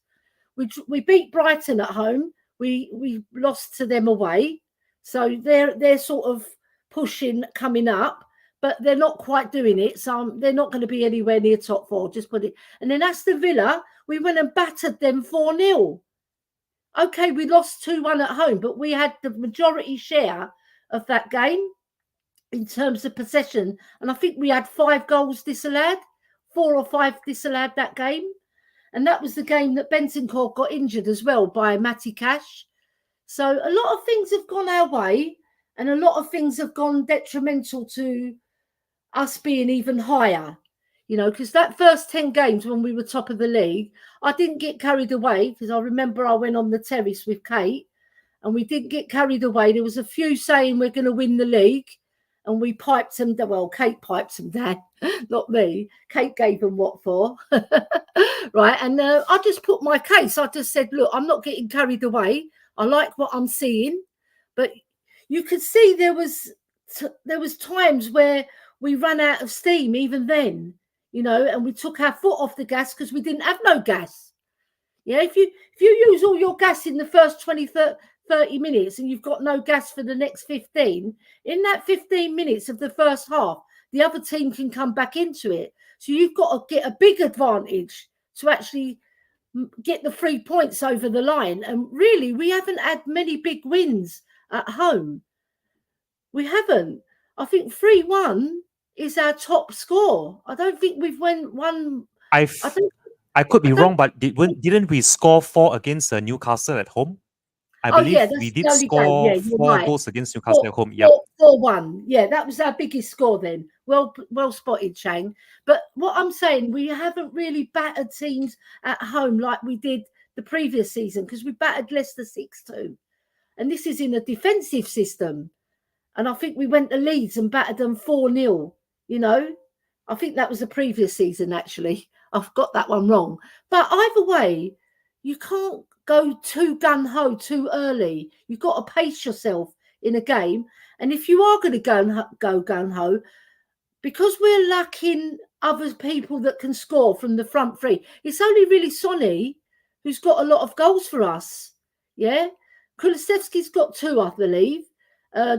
We beat Brighton at home. We lost to them away, so they're sort of pushing, coming up. But they're not quite doing it, so they're not going to be anywhere near top 4. Just put it. And then Aston Villa, we went and battered them 4-0. Okay, we lost 2-1 at home, but we had the majority share of that game in terms of possession. And I think we had 5 goals disallowed, 4 or 5 disallowed that game. And that was the game that Bentancur got injured as well by Matty Cash. So a lot of things have gone our way, and a lot of things have gone detrimental to us being even higher, because that first 10 games when we were top of the league, I didn't get carried away because I remember I went on the terrace with Kate and we didn't get carried away. There was a few saying we're going to win the league and we piped them down. Well, Kate piped them down, not me. Kate gave them what for. Right. And I just put my case. I just said, look, I'm not getting carried away. I like what I'm seeing. But you could see there was times where we ran out of steam even then, and we took our foot off the gas because we didn't have no gas. Yeah, if you use all your gas in the first 20, 30 minutes and you've got no gas for the next 15, in that 15 minutes of the first half, the other team can come back into it. So you've got to get a big advantage to actually get the 3 points over the line. And really, we haven't had many big wins at home. We haven't. I think 3-1 is our top score. I don't think we've won. I could be wrong, but didn't we score 4 against Newcastle at home? I believe that's we the did only game. score Yeah, you're 4 right. goals against Newcastle at home. Yep. 4-1. Yeah, that was our biggest score then. Well spotted, Chang. But what I'm saying, we haven't really battered teams at home like we did the previous season because we battered Leicester 6-2. And this is in a defensive system. And I think we went to Leeds and battered them 4-0, I think that was the previous season, actually. I've got that one wrong. But either way, you can't go too gung-ho too early. You've got to pace yourself in a game. And if you are going to go gung-ho, because we're lacking other people that can score from the front three, it's only really Sonny who's got a lot of goals for us. Yeah? Kulusevski's got 2, I believe.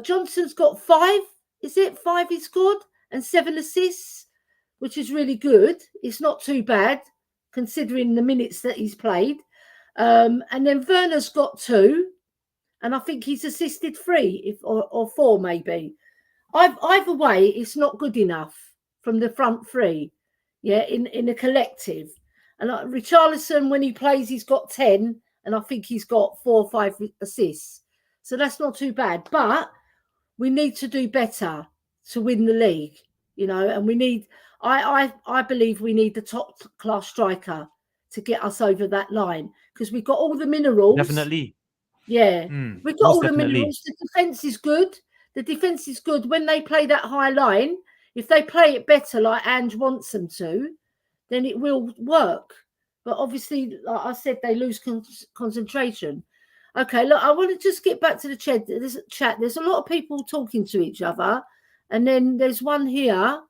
Johnson's got 5. Is it 5 he scored? And 7 assists, which is really good. It's not too bad considering the minutes that he's played. And then Werner's got 2, and I think he's assisted 3 or 4 maybe. Either way, it's not good enough from the front three, in a collective. And Richarlison, when he plays, he's got 10, and I think he's got 4 or 5 assists. So that's not too bad. But we need to do better to win the league, and we need, I believe we need the top class striker to get us over that line because we've got all the minerals. Definitely. Yeah. We've got all definitely. the minerals. The defence is good. The defence is good. When they play that high line, if they play it better like Ange wants them to, then it will work. But obviously, like I said, they lose concentration. Okay, look, I want to just get back to the chat. There's a lot of people talking to each other. And then there's one here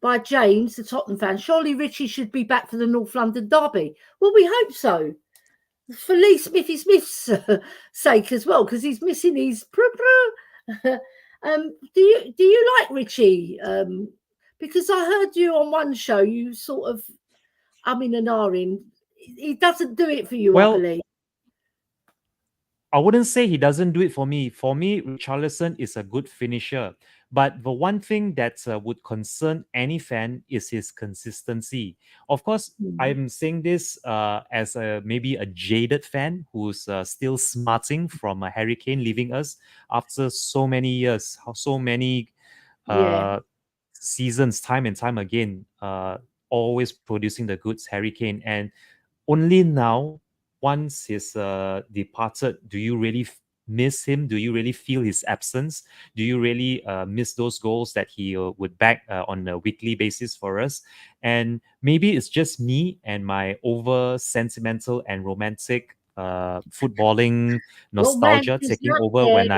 by James, the Tottenham fan. Surely Richie should be back for the North London derby. Well, we hope so. For Lee Smithy Smith's sake as well, because he's missing his. Do you like Richie? Because I heard you on one show, you sort of in and ahhing. He doesn't do it for you, I believe. I wouldn't say he doesn't do it for me. For me, Richarlison is a good finisher. But the one thing that would concern any fan is his consistency. Of course, I'm saying this as maybe a jaded fan who's still smarting from Harry Kane leaving us after so many years, so many seasons, time and time again, always producing the goods, Harry Kane. And only now, once he's departed, do you really miss him? Do you really feel his absence? Do you really miss those goals that he would back on a weekly basis for us? And maybe it's just me and my over sentimental and romantic footballing nostalgia taking over when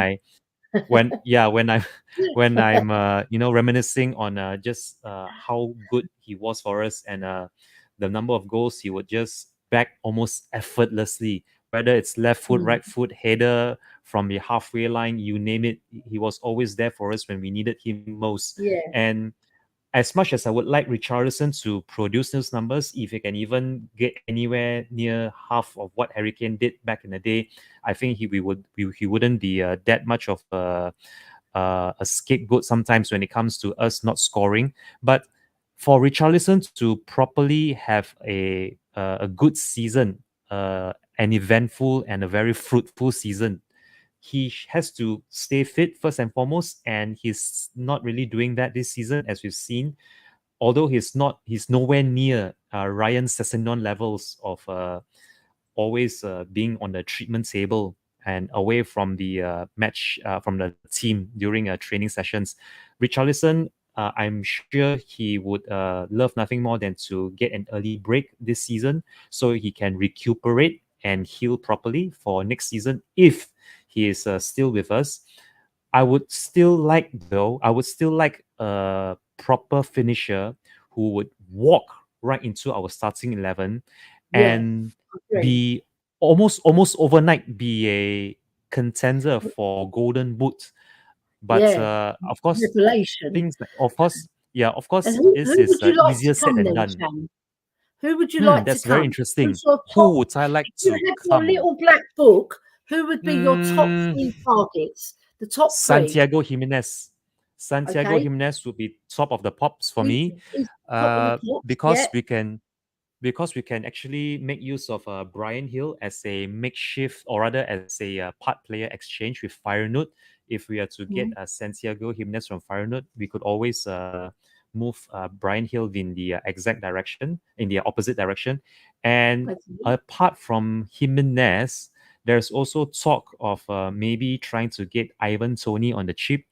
I'm reminiscing on just how good he was for us and the number of goals he would just back almost effortlessly, whether it's left foot, right foot, header from the halfway line, you name it. He was always there for us when we needed him most. And as much as I would like Richarlison to produce those numbers, if he can even get anywhere near half of what Harry Kane did back in the day, I think he wouldn't be that much of a scapegoat sometimes when it comes to us not scoring. But for Richarlison to properly have a good season, an eventful and a very fruitful season, has to stay fit first and foremost, and he's not really doing that this season, as we've seen. Although he's nowhere near Ryan Sessegnon levels of always being on the treatment table and away from the match from the team during training sessions. Richarlison, I'm sure he would love nothing more than to get an early break this season so he can recuperate and heal properly for next season if he is still with us. I would still like a proper finisher who would walk right into our starting 11 Yeah, and agree. be almost overnight be a contender for Golden Boot. But Yeah, of course, revelation. things like, of course, yeah, of And course, who this is would you like to easier said come than then, done. Chang? Who would you like to That's very come? interesting. Who's your Who top? would I like If you to had your come? little black book, who would be your top Mm, three targets? The top three, Santiago Jimenez. Santiago okay? Jimenez would be top of the pops for me, He's top of the pops, yeah. because we can actually make use of Brian Hill as a makeshift, or rather as a part player exchange with Firewood. If we are to get Mm, Santiago Jimenez from Firewood, we could always move Brian Hill in the exact direction, in the opposite direction. And okay. apart from Jimenez, there's also talk of maybe trying to get Ivan Toney on the cheap.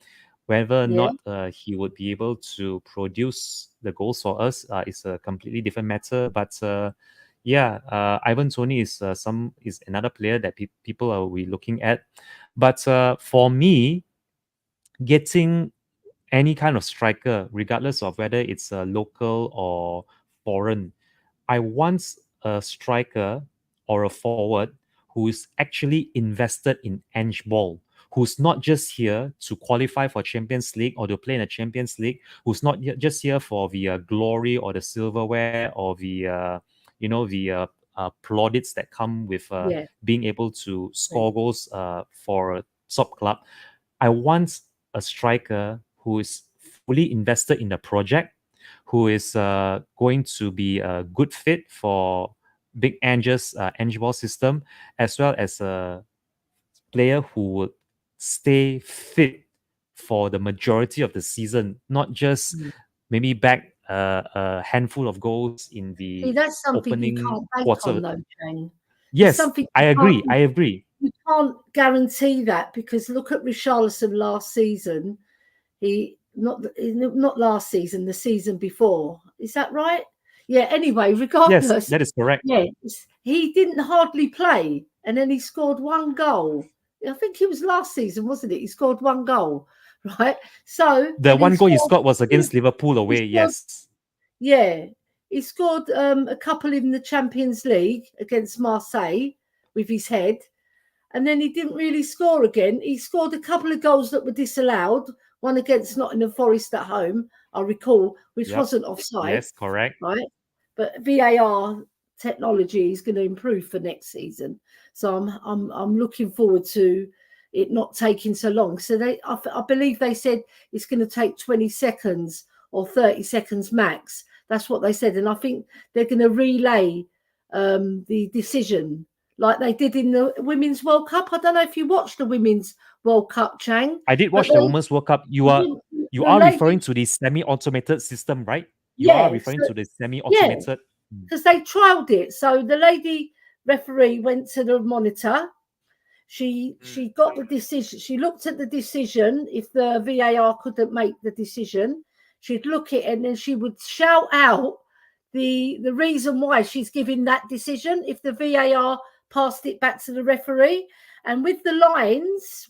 Whether or Yeah, not he would be able to produce the goals for us is a completely different matter. But yeah, Ivan Toney is another player that people are we looking at. But for me, getting any kind of striker, regardless of whether it's a local or foreign, I want a striker or a forward who is actually invested in Ange Ball, who's not just here to qualify for Champions League or to play in a Champions League, who's not just here for the glory or the silverware or the the plaudits that come with yeah. being able to Right. score goals for a top club. I want a striker who is fully invested in the project, who is going to be a good fit for Big Ange's Ange Ball system, as well as a player who would stay fit for the majority of the season, not just Mm. maybe back a handful of goals in See, the that's something you opening can't bank quarter. on, though, Chang. It's Yes, something I you agree. can't I agree. you can't guarantee that because look at Richarlison last season. Not last season, the season before. Is that right? Yeah. Anyway, Yes, regardless, that is correct. yes, he didn't hardly play, and then he scored one goal. I think it was last season, wasn't it? He scored one goal, right? So, The and he one goal he scored. scored was against Liverpool He away. scored. Yes. Yeah, he scored a couple in the Champions League against Marseille with his head, and then he didn't really score again. He scored a couple of goals that were disallowed, one against Nottingham Forest at home, I recall, which Yep. wasn't offside, Yes, correct. right? But VAR technology is going to improve for next season, so I'm looking forward to it not taking so long. So I believe they said it's going to take 20 seconds or 30 seconds max. That's what they said, and I think they're going to relay the decision like they did in the Women's World Cup. I don't know if you watched the Women's World Cup, Chang, I did but watch the Women's World Cup. You the are referring lady, to the semi-automated system, right? You are yeah, referring so, to the yeah, semi-automated. because they trialed it. So the lady referee went to the monitor. Mm. She got the decision. She looked at the decision. If the VAR couldn't make the decision, she'd look at it and then she would shout out the reason why she's giving that decision. If the VAR passed it back to the referee, and with the lines,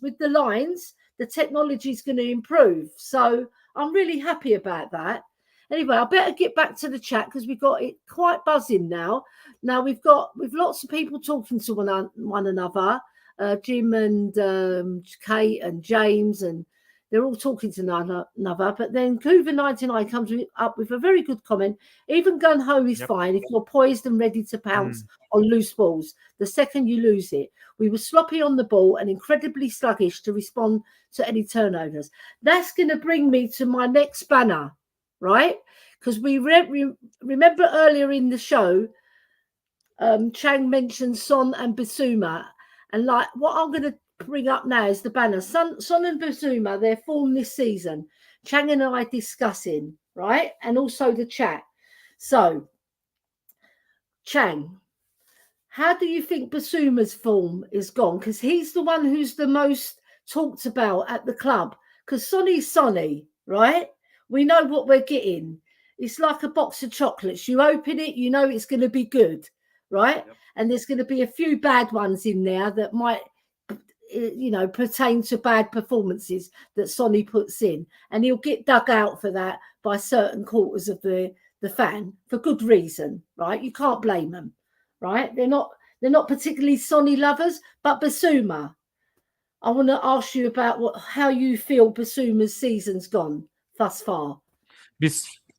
the technology is going to improve. So I'm really happy about that. Anyway, I better get back to the chat because we've got it quite buzzing now. Now we've lots of people talking to one another. Jim and Kate and James, and they're all talking to another. But then Coover99 comes up with a very good comment. Even gun ho is Yep. fine if you're poised and ready to pounce Mm. on loose balls. The second you lose it, we were sloppy on the ball and incredibly sluggish to respond to any turnovers. That's going to bring me to my next banner, right? Because we remember earlier in the show, Chang mentioned Son and Basuma. And like what I'm going to bring up now is the banner. Son and Basuma, their form this season. Chang and I discussing, right? And also the chat. So, Chang, how do you think Basuma's form is gone? Because he's the one who's the most talked about at the club. Because Sonny, right? We know what we're getting. It's like a box of chocolates. You open it, you know it's going to be good, right? Yep. And there's going to be a few bad ones in there that might, pertain to bad performances that Sonny puts in. And he'll get dug out for that by certain quarters of the fan for good reason, right? You can't blame them, right? They're not particularly Sonny lovers, but Basuma, I want to ask you about how you feel Basuma's season's gone thus far.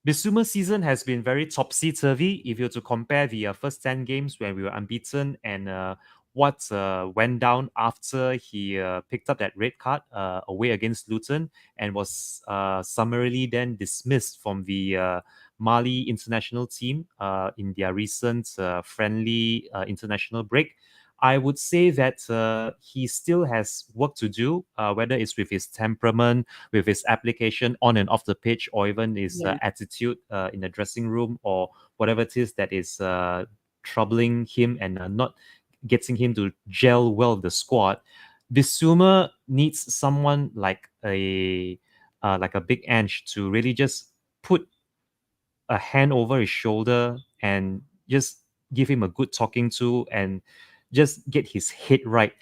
Bisuma season has been very topsy turvy. If you were to compare the first 10 games when we were unbeaten and what went down after he picked up that red card away against Luton and was summarily then dismissed from the Mali international team in their recent friendly international break. I would say that he still has work to do, whether it's with his temperament, with his application on and off the pitch, or even his Yeah, attitude in the dressing room, or whatever it is that is troubling him and not getting him to gel well with the squad. Bissouma needs someone like a big Ange to really just put a hand over his shoulder and just give him a good talking to and just get his head right.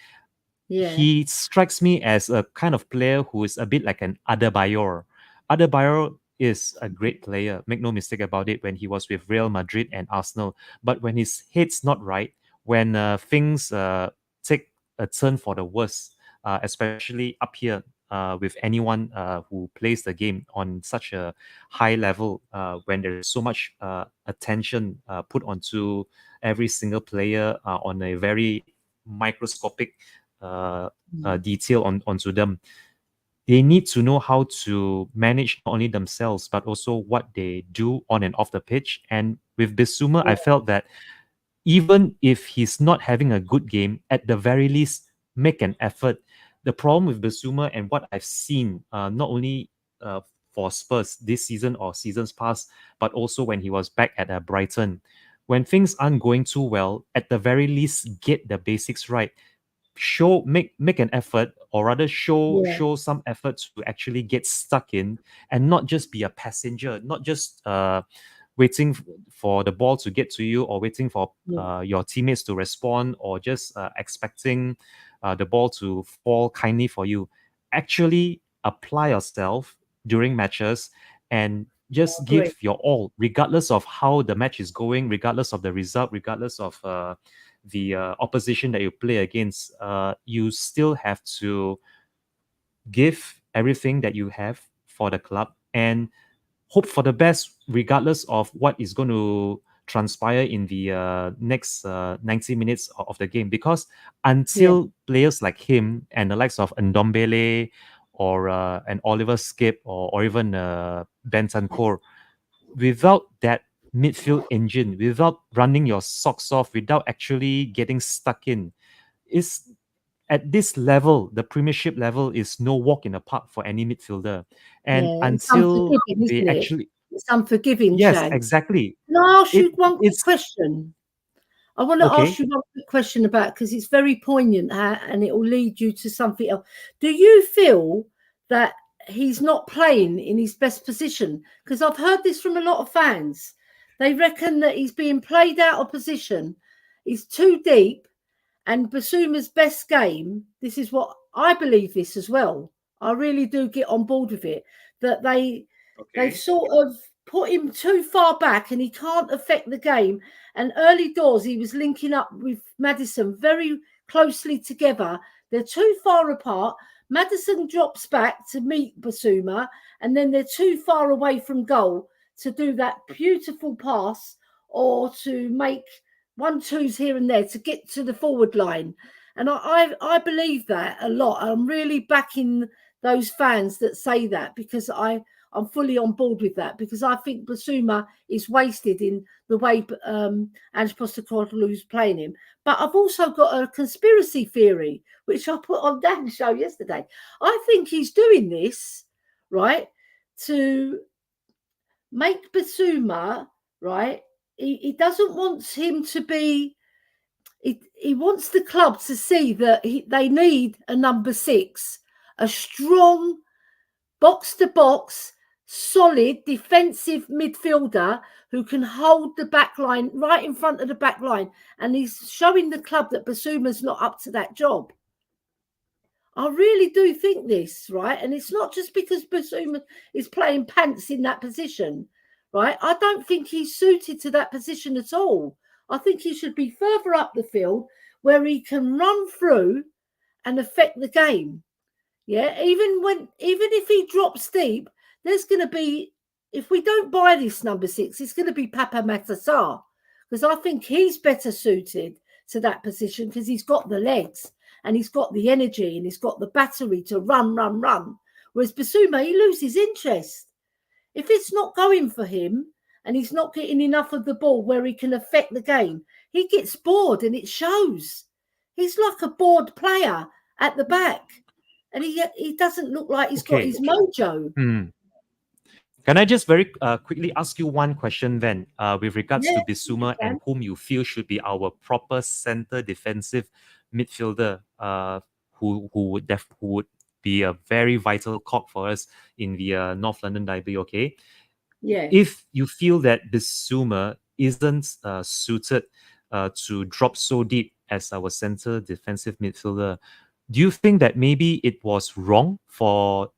yeah, He strikes me as a kind of player who is a bit like an Adebayor. Adebayor is a great player, make no mistake about it, when he was with Real Madrid and Arsenal. But when his head's not right, when things take a turn for the worse, especially up here with anyone who plays the game on such a high level, when there is so much attention put onto every single player on a very microscopic detail onto them. They need to know how to manage not only themselves but also what they do on and off the pitch. And with Bissouma, yeah, I felt that even if he's not having a good game, at the very least, make an effort. The problem with Bissouma and what I've seen, not only for Spurs this season or seasons past, but also when he was back at Brighton, when things aren't going too well, at the very least, get the basics right. Make an effort, or rather yeah, show some effort to actually get stuck in and not just be a passenger, not just waiting for the ball to get to you, or waiting for yeah, your teammates to respond, or just expecting the ball to fall kindly for you. Actually apply yourself during matches and I just agree. give your all, regardless of how the match is going, regardless of the result, regardless of the opposition that you play against. You still have to give everything that you have for the club and hope for the best, regardless of what is going to transpire in the next 90 minutes of the game. Because Yeah, until players like him and the likes of Ndombele or an Oliver Skip or even Bentancur, without that midfield engine, without running your socks off, without actually getting stuck in, is at this level, the Premiership level is no walk in the park for any midfielder. And yeah. It's until unforgiving, they isn't it? actually, It's unforgiving, yes, Chang. exactly. Can I ask you one quick It's question? I want to ask okay. you one quick question about, because it's very poignant, and it will lead you to something else. Do you feel that he's not playing in his best position? Because I've heard this from a lot of fans. They reckon that he's being played out of position. He's too deep, and Basuma's best game. This is what I believe. This as well. I really do get on board with it. That they've Okay. sort of put him too far back, and he can't affect the game. And early doors, he was linking up with Maddison very closely together. They're too far apart. Maddison drops back to meet Basuma, and then they're too far away from goal to do that beautiful pass or to make 1-2s here and there to get to the forward line. And I believe that a lot. I'm really backing those fans that say that, because I'm fully on board with that because I think Basuma is wasted in the way Ange Postecoglou's playing him. But I've also got a conspiracy theory, which I put on Dan's show yesterday. I think he's doing this, right, to make Basuma, right, he doesn't want him to be, he wants the club to see that they need a number 6, a strong box-to-box, solid defensive midfielder who can hold the back line right in front of the back line. And he's showing the club that Basuma's not up to that job. I really do think this, right? And it's not just because Basuma is playing pants in that position, right? I don't think he's suited to that position at all. I think he should be further up the field where he can run through and affect the game. Yeah, even if he drops deep, there's going to be, if we don't buy this number 6, it's going to be Papa Matasar, because I think he's better suited to that position because he's got the legs and he's got the energy and he's got the battery to run. Whereas Basuma, he loses interest. If it's not going for him and he's not getting enough of the ball where he can affect the game, he gets bored and it shows. He's like a bored player at the back. And he doesn't look like he's got his mojo. Can I just very quickly ask you one question then, with regards to Bissouma and whom you feel should be our proper centre defensive midfielder, who would be a very vital cog for us in the North London derby? Okay, yeah. If you feel that Bissouma isn't suited to drop so deep as our centre defensive midfielder, do you think that maybe it was wrong for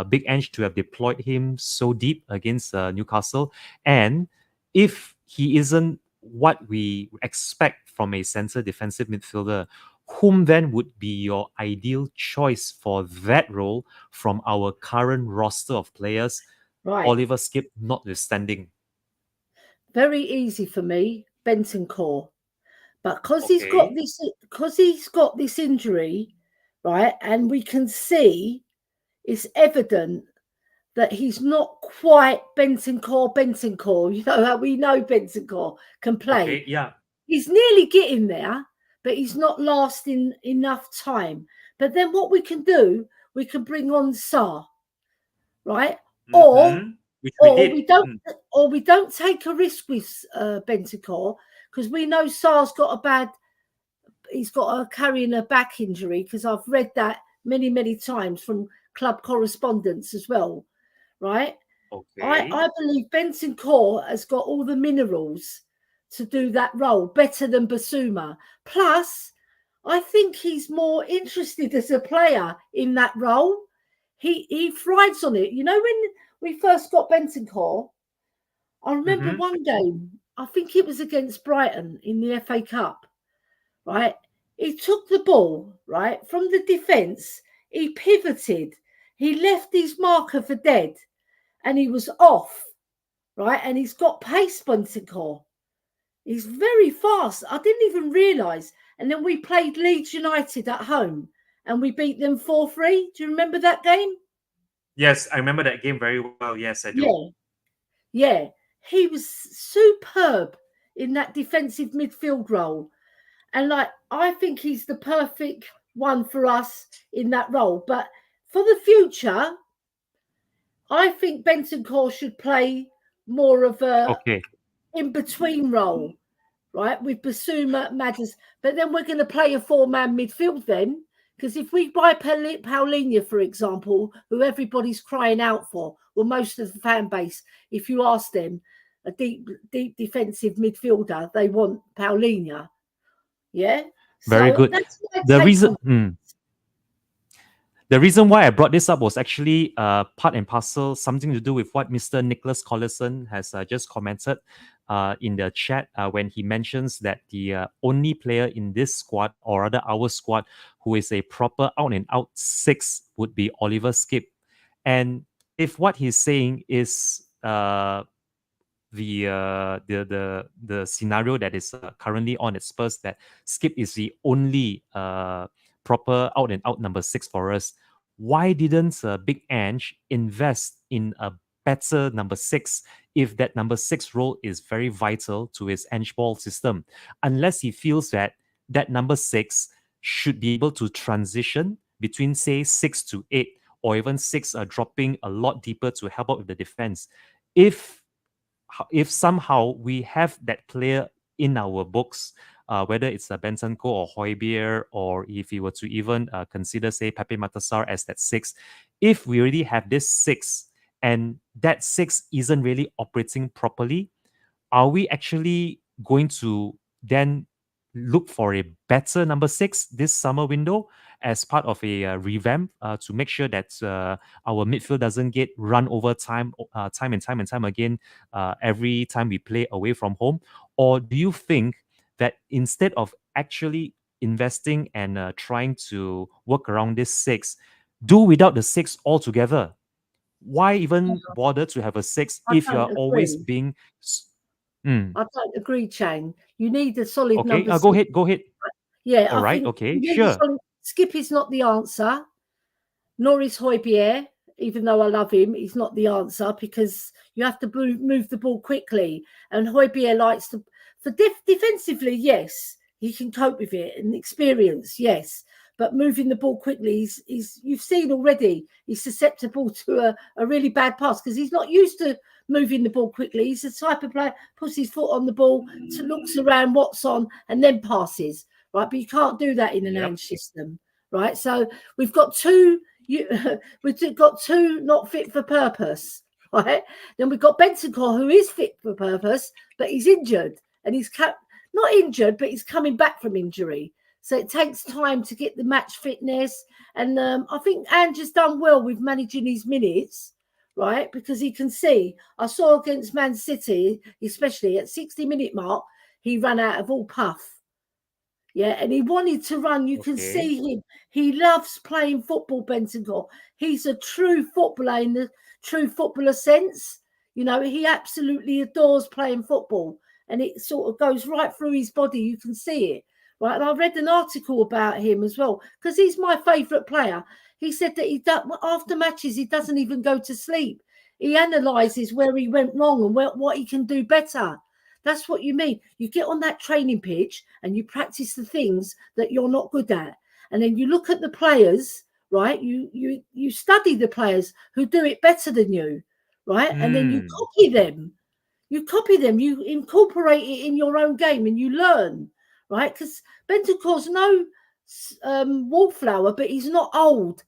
Big Ange to have deployed him so deep against Newcastle? And if he isn't what we expect from a centre defensive midfielder, whom then would be your ideal choice for that role from our current roster of players, Right. Oliver Skipp notwithstanding? Very easy for me, Bentancur. But because he's got this injury, right, and we can see it's evident that he's not quite Bentancur. You know how we know Bentancur can play. Okay, yeah. He's nearly getting there, but he's not lasting enough time. But then what we can do, we can bring on Sarr, right? Or we don't take a risk with Bentancur because we know Sarr's got he's got a carrying a back injury, because I've read that many times from club correspondence as well, right? Okay. I believe Bentancur has got all the minerals to do that role better than Basuma. Plus, I think he's more interested as a player in that role. He thrives on it. You know, when we first got Bentancur, I remember one game, I think it was against Brighton in the FA Cup, right? He took the ball, right, from the defence. He pivoted. He left his marker for dead and he was off, right? And he's got pace, Bentancur. He's very fast. I didn't even realise. And then we played Leeds United at home and we beat them 4-3. Do you remember that game? Yes, I remember that game very well. Yes, I do. Yeah. He was superb in that defensive midfield role. And I think he's the perfect one for us in that role. But for the future, I think Bentancur should play more of a in-between role, right, with Basuma, Madders. But then we're going to play a 4-man midfield then, because if we buy Paulinho, for example, who everybody's crying out for, well, most of the fan base, if you ask them, a deep defensive midfielder, they want Paulinho. Yeah? Very good. The reason why I brought this up was actually part and parcel, something to do with what Mr. Nicholas Collison has just commented in the chat when he mentions that the only player in this squad, or rather our squad, who is a proper out-and-out 6 would be Oliver Skipp. And if what he's saying is the scenario that is currently on at Spurs, that Skipp is the only proper out-and-out number 6 for us, why didn't Big Ange invest in a better number six if that number six role is very vital to his edge ball system, unless he feels that that number six should be able to transition between, say, 6 to 8, or even six dropping a lot deeper to help out with the defense. If if somehow we have that player in our books, whether it's a Bentancur or Højbjerg, or if you were to even consider, say, Pepe Matassar as that six, if we already have this six and that six isn't really operating properly, are we actually going to then look for a better number six this summer window as part of a revamp to make sure that our midfield doesn't get run over time and time again every time we play away from home? Or do you think that instead of actually investing and trying to work around this six, do without the six altogether? Why even bother to have a six I if you don't are always agree. being Mm. I don't agree, Chang. You need a solid Okay, number go six. ahead, go ahead. Yeah, All I right, think okay, you need a sure. solid. Skip is not the answer. Nor is Højbjerg, even though I love him, he's not the answer, because you have to move the ball quickly. And Højbjerg likes to, defensively, yes, he can cope with it, and experience, yes. But moving the ball quickly, you've seen already, he's susceptible to a really bad pass because he's not used to moving the ball quickly. He's the type of player puts his foot on the ball, looks around what's on, and then passes, right? But you can't do that in an Yep. Ange system, right? So we've got we've got two not fit for purpose, right? Then we've got Bentancur, who is fit for purpose, but he's injured, and he's not injured, but he's coming back from injury. So it takes time to get the match fitness. And I think Ange has done well with managing his minutes, right? Because he can see. I saw against Man City, especially at 60-minute mark, he ran out of all puff. Yeah, and he wanted to run. You can see him. He loves playing football, Bentancur. He's a true footballer in the true footballer sense. You know, he absolutely adores playing football, and it sort of goes right through his body. You can see it, right? And I read an article about him as well, because he's my favourite player. He said that after matches, he doesn't even go to sleep. He analyses where he went wrong and what he can do better. That's what you mean. You get on that training pitch and you practice the things that you're not good at. And then you look at the players, right? You study the players who do it better than you, right? And then you copy them. You incorporate it in your own game and you learn, right? Because Bentancur's no wallflower, but he's not old.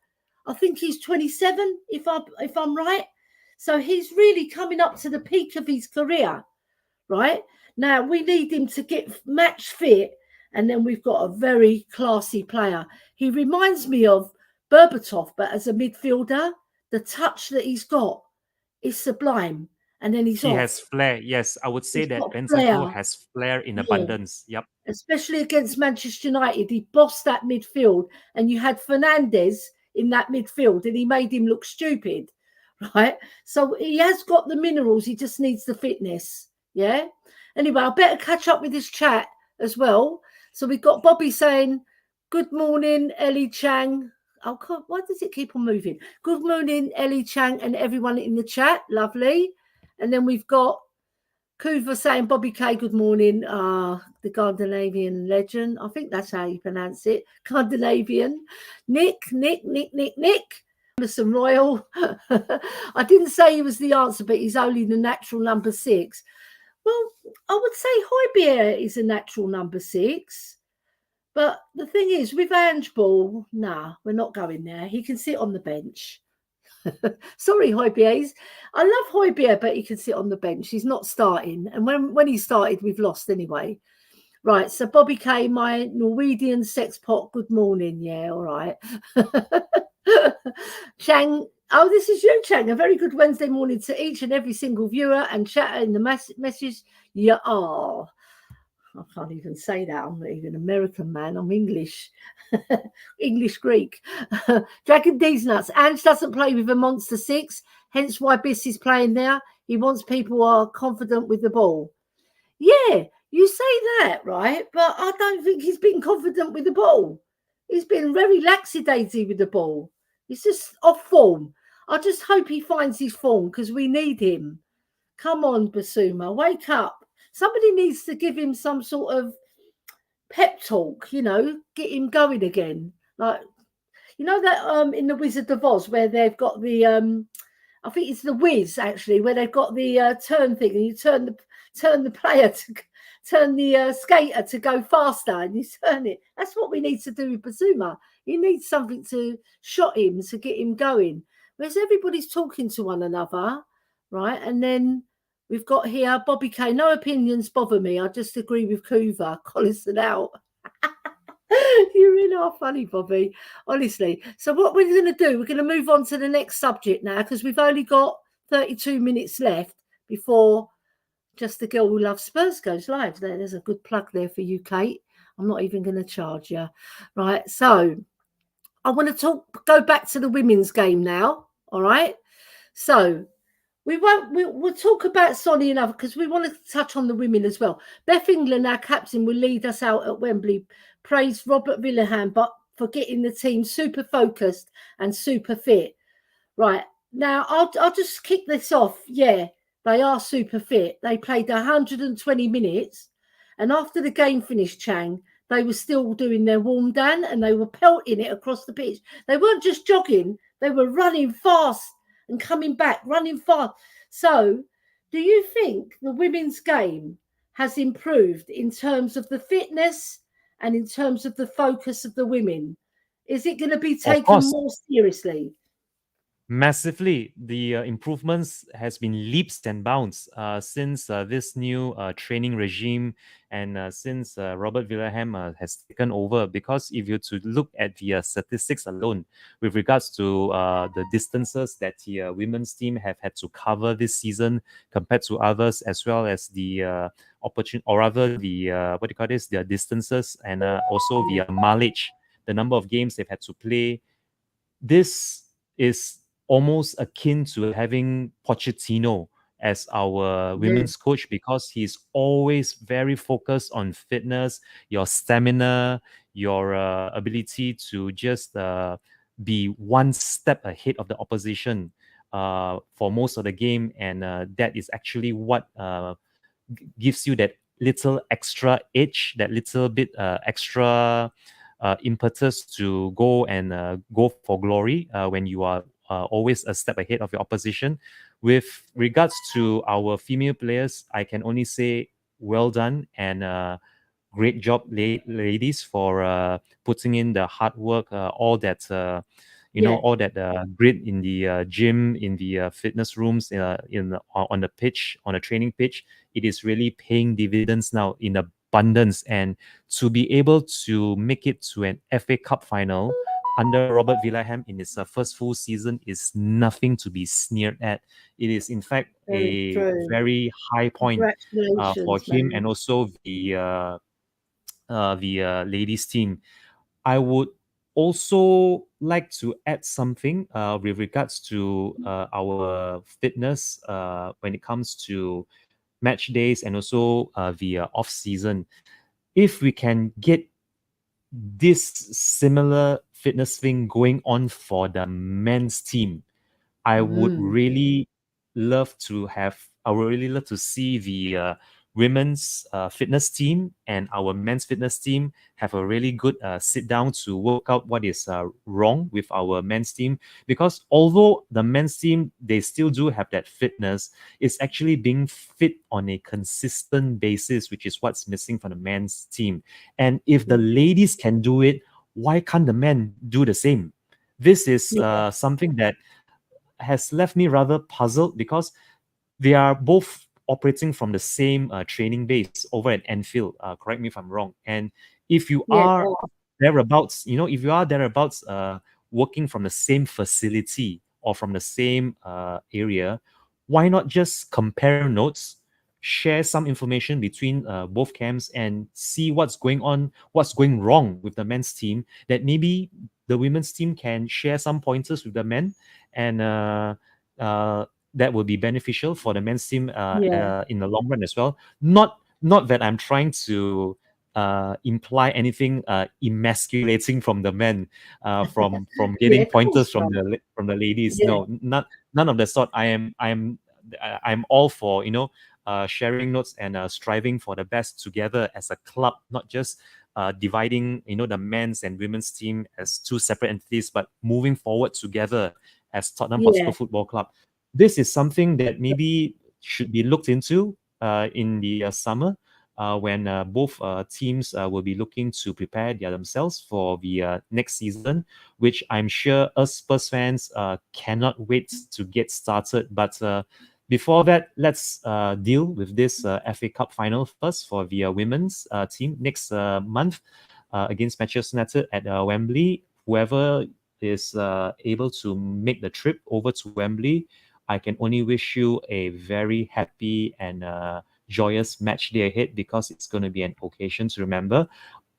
I think he's 27, if I'm right. So he's really coming up to the peak of his career. Right now, we need him to get match fit, and then we've got a very classy player. He reminds me of Berbatov, but as a midfielder, the touch that he's got is sublime. And then he has flair. Yes, I would say that flair. Bentancur has flair in abundance. Yep. Especially against Manchester United, he bossed that midfield, and you had Fernandes in that midfield, and he made him look stupid, right? So he has got the minerals. He just needs the fitness. Yeah. Anyway, I better catch up with this chat as well. So we've got Bobby saying, "Good morning, ELLY, Chang." Oh God, why does it keep on moving? Good morning, ELLY, Chang, and everyone in the chat. Lovely. And then we've got Kuva saying, "Bobby K, good morning." The Scandinavian legend. I think that's how you pronounce it. Scandinavian. Nick. Emerson Royal. I didn't say he was the answer, but he's only the natural number 6. Well, I would say Højbjerg is a natural number 6. But the thing is, with Ange Ball, nah, we're not going there. He can sit on the bench. Sorry, Højbjerg. I love Højbjerg, but he can sit on the bench. He's not starting. And when he started, we've lost anyway. Right, so Bobby K, my Norwegian sex pot, good morning. Yeah, all right. Chang, oh, this is you, Chang. A very good Wednesday morning to each and every single viewer and chatter in the message. You are. I can't even say that. I'm not even American, man. I'm English. English Greek. Dragon D's nuts. Ange doesn't play with a monster 6, hence why Biss is playing there. He wants people who are confident with the ball. Yeah, you say that, right? But I don't think he's been confident with the ball. He's been very lackadaisy with the ball. He's just off form. I just hope he finds his form because we need him. Come on, Basuma, wake up. Somebody needs to give him some sort of pep talk, get him going again. Like, that in the Wizard of Oz where they've got the I think it's the Wiz actually, where they've got the turn thing, and you turn the player to turn the skater to go faster, and you turn it. That's what we need to do with Bazuma. You need something to shot him to get him going. Whereas everybody's talking to one another, right? And then we've got here Bobby K. No opinions bother me. I just agree with Coover. Collison out. You really are funny, Bobby. Honestly. So what we're going to do, we're going to move on to the next subject now because we've only got 32 minutes left before Just the Girl Who Loves Spurs goes live. There's a good plug there for you, Kate. I'm not even going to charge you. Right. So I want to go back to the women's game now. All right. So we'll talk about Sonny enough because we want to touch on the women as well. Beth England, our captain, will lead us out at Wembley. Praise Robert Villahan, but for getting the team super focused and super fit. Right, now I'll just kick this off. Yeah, they are super fit. They played 120 minutes, and after the game finished, Chang, they were still doing their warm down and they were pelting it across the pitch. They weren't just jogging, they were running fast and coming back, running fast. So, do you think the women's game has improved in terms of the fitness and in terms of the focus of the women? Is it going to be Of taken course, more seriously? massively. The improvements has been leaps and bounds since this new training regime, and since Robert Villahan has taken over. Because if you to look at the statistics alone with regards to the distances that the women's team have had to cover this season compared to others, as well as the opportunity, or rather the what do you call this, the distances, and also the mileage, the number of games they've had to play. This is almost akin to having Pochettino as our Yeah, women's coach, because he's always very focused on fitness, your stamina, your ability to just be one step ahead of the opposition for most of the game. And that is actually what gives you that little extra edge, that little bit extra impetus to go and go for glory when you are always a step ahead of your opposition. With regards to our female players, I can only say well done, and great job, ladies, for putting in the hard work, all that. yeah, All that grit in the gym, in the fitness rooms, on the pitch, on the training pitch. It is really paying dividends now in abundance. And to be able to make it to an FA Cup final under Robert Villahan in his first full season is nothing to be sneered at. It is, in fact, very a true. very high point for Congratulations, him, man. and also the ladies team. I would also like to add something with regards to our fitness when it comes to match days, and also the off season. If we can get this similar fitness thing going on for the men's team, I would Mm, really I would really love to see the women's fitness team and our men's fitness team have a really good sit down to work out what is wrong with our men's team. Because although the men's team, they still do have that fitness, it's actually being fit on a consistent basis, which is what's missing from the men's team. And if the ladies can do it, why can't the men do the same? This is yeah, something that has left me rather puzzled, because they are both operating from the same training base over at Anfield. Correct me if I'm wrong. And if you yeah, are thereabouts, if you are thereabouts working from the same facility or from the same area, why not just compare notes, share some information between both camps, and see what's going on, what's going wrong with the men's team, that maybe the women's team can share some pointers with the men, and that will be beneficial for the men's team yeah, in the long run as well. Not that I'm trying to imply anything emasculating from the men, from Yeah, getting of course pointers from not. the ladies. Yeah, No, none of the sort. I'm all for, sharing notes and striving for the best together as a club, not just dividing, the men's and women's team as two separate entities, but moving forward together as Tottenham Hotspur yeah, Football Club. This is something that maybe should be looked into in the summer, when both teams will be looking to prepare themselves for the next season, which I'm sure us Spurs fans cannot wait to get started. But before that, let's deal with this FA Cup final first for the women's team next month against Manchester United at Wembley. Whoever is able to make the trip over to Wembley, I can only wish you a very happy and joyous match day ahead, because it's going to be an occasion to remember.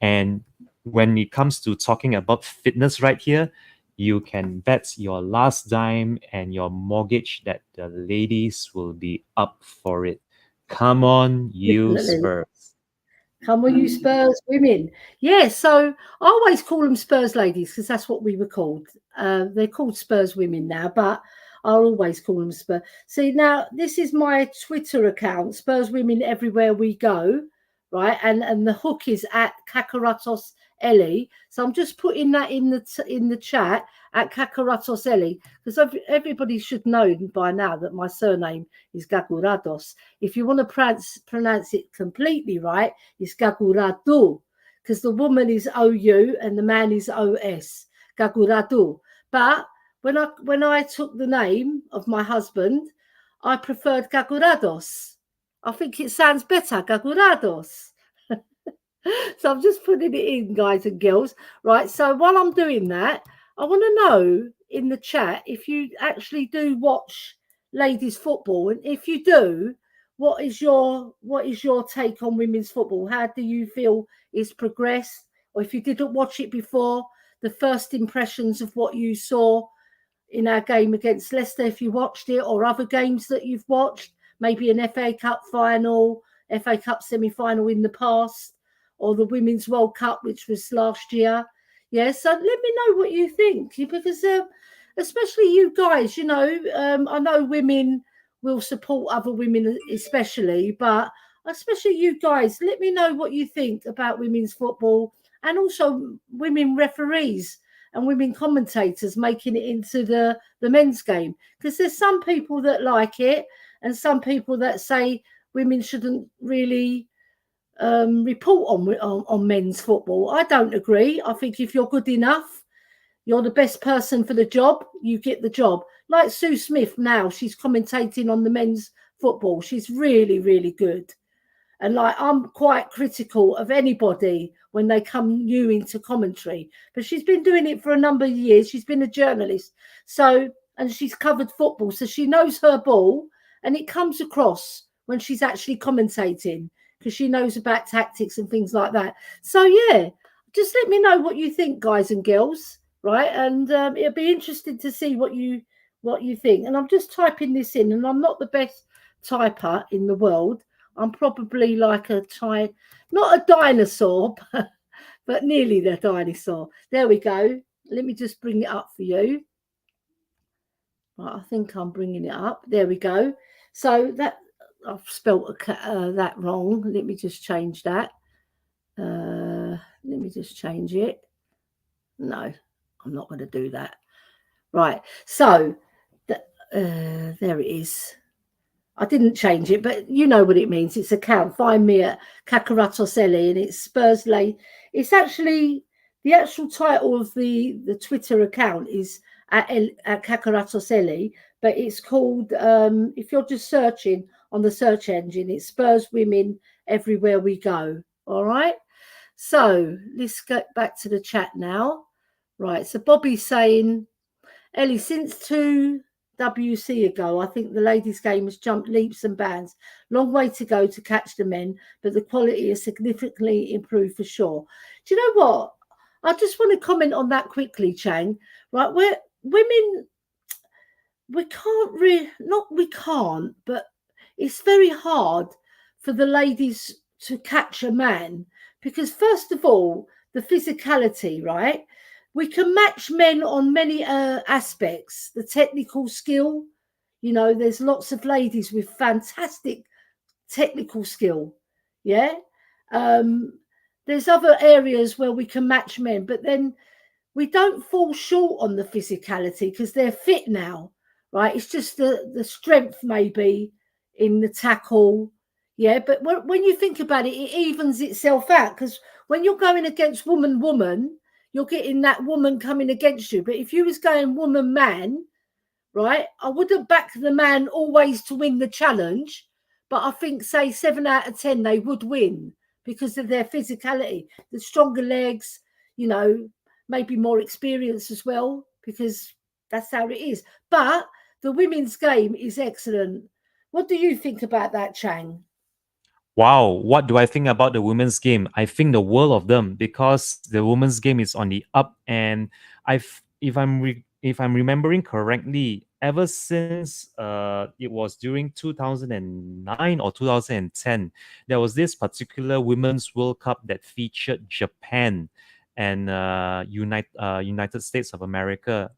And when it comes to talking about fitness right here, you can bet your last dime and your mortgage that the ladies will be up for it. Come on, you definitely. Spurs. Come on, you Spurs women. Yeah, so I always call them Spurs ladies because that's what we were called. They're called Spurs women now, but I'll always call them Spurs. See, now this is my Twitter account, Spurs Women Everywhere We Go, right? And the hook is at Kakaratos Ellie. So I'm just putting that in the chat at Kakaratos Ellie, because everybody should know by now that my surname is Gagurados. If you want to pronounce it completely right, it's Gaguradu, because the woman is OU and the man is OS. Gaguradu. But when I took the name of my husband, I preferred Gagurados. I think it sounds better, Gagurados. So I'm just putting it in, guys and girls. Right. So while I'm doing that, I want to know in the chat if you actually do watch ladies football, and if you do, what is your take on women's football? How do you feel it's progressed? Or if you didn't watch it before, the first impressions of what you saw in our game against Leicester, if you watched it, or other games that you've watched, maybe an FA Cup final, FA Cup semi-final in the past, or the Women's World Cup, which was last year. Yeah, so let me know what you think, because especially you guys, I know women will support other women especially, but especially you guys, let me know what you think about women's football, and also women referees and women commentators making it into the men's game, because there's some people that like it and some people that say women shouldn't really report on men's football. I don't agree. I think if you're good enough, you're the best person for the job, you get the job. Like Sue Smith now, she's commentating on the men's football. She's really, really good. And like, I'm quite critical of anybody when they come new into commentary, but she's been doing it for a number of years. She's been a journalist. So, and she's covered football. So she knows her ball, and it comes across when she's actually commentating, because she knows about tactics and things like that. So yeah, just let me know what you think, guys and girls, right? And it'll be interesting to see what you think. And I'm just typing this in, and I'm not the best typer in the world. I'm probably like not a dinosaur, but nearly the dinosaur. There we go. Let me just bring it up for you. Right, I think I'm bringing it up. There we go. So that I've spelt that wrong. Let me just change that. Let me just change it. No, I'm not going to do that. Right. So there it is. I didn't change it, but you know what it means. It's account. Find me at Kakaratoselli, and it's Spurs Lay. It's actually the actual title of the Twitter account is at Kakaratoselli, but it's called, if you're just searching on the search engine, it's Spurs Women Everywhere We Go. All right. So let's get back to the chat now. Right. So Bobby's saying, Ellie, since 2WC ago, I think the ladies' game has jumped leaps and bounds. Long way to go to catch the men, but the quality has significantly improved for sure. Do you know what? I just want to comment on that quickly, Chang. Right, where women, we can't, but it's very hard for the ladies to catch a man, because first of all, the physicality, right? We can match men on many aspects. The technical skill, you know, there's lots of ladies with fantastic technical skill. Yeah. Um, there's other areas where we can match men, but then we don't fall short on the physicality because they're fit now, right? It's just the strength maybe in the tackle. Yeah, but when you think about it, it evens itself out because when you're going against woman, you're getting that woman coming against you. But if you was going woman man, right, I wouldn't back the man always to win the challenge, but I think say 7 out of 10 they would win because of their physicality, the stronger legs, you know, maybe more experience as well, because that's how it is. But the women's game is excellent. What do you think about that, Chang? Wow, what do I think about the women's game? I think the world of them because the women's game is on the up, and if I'm remembering correctly, ever since it was during 2009 or 2010, there was this particular Women's World Cup that featured Japan and United States of America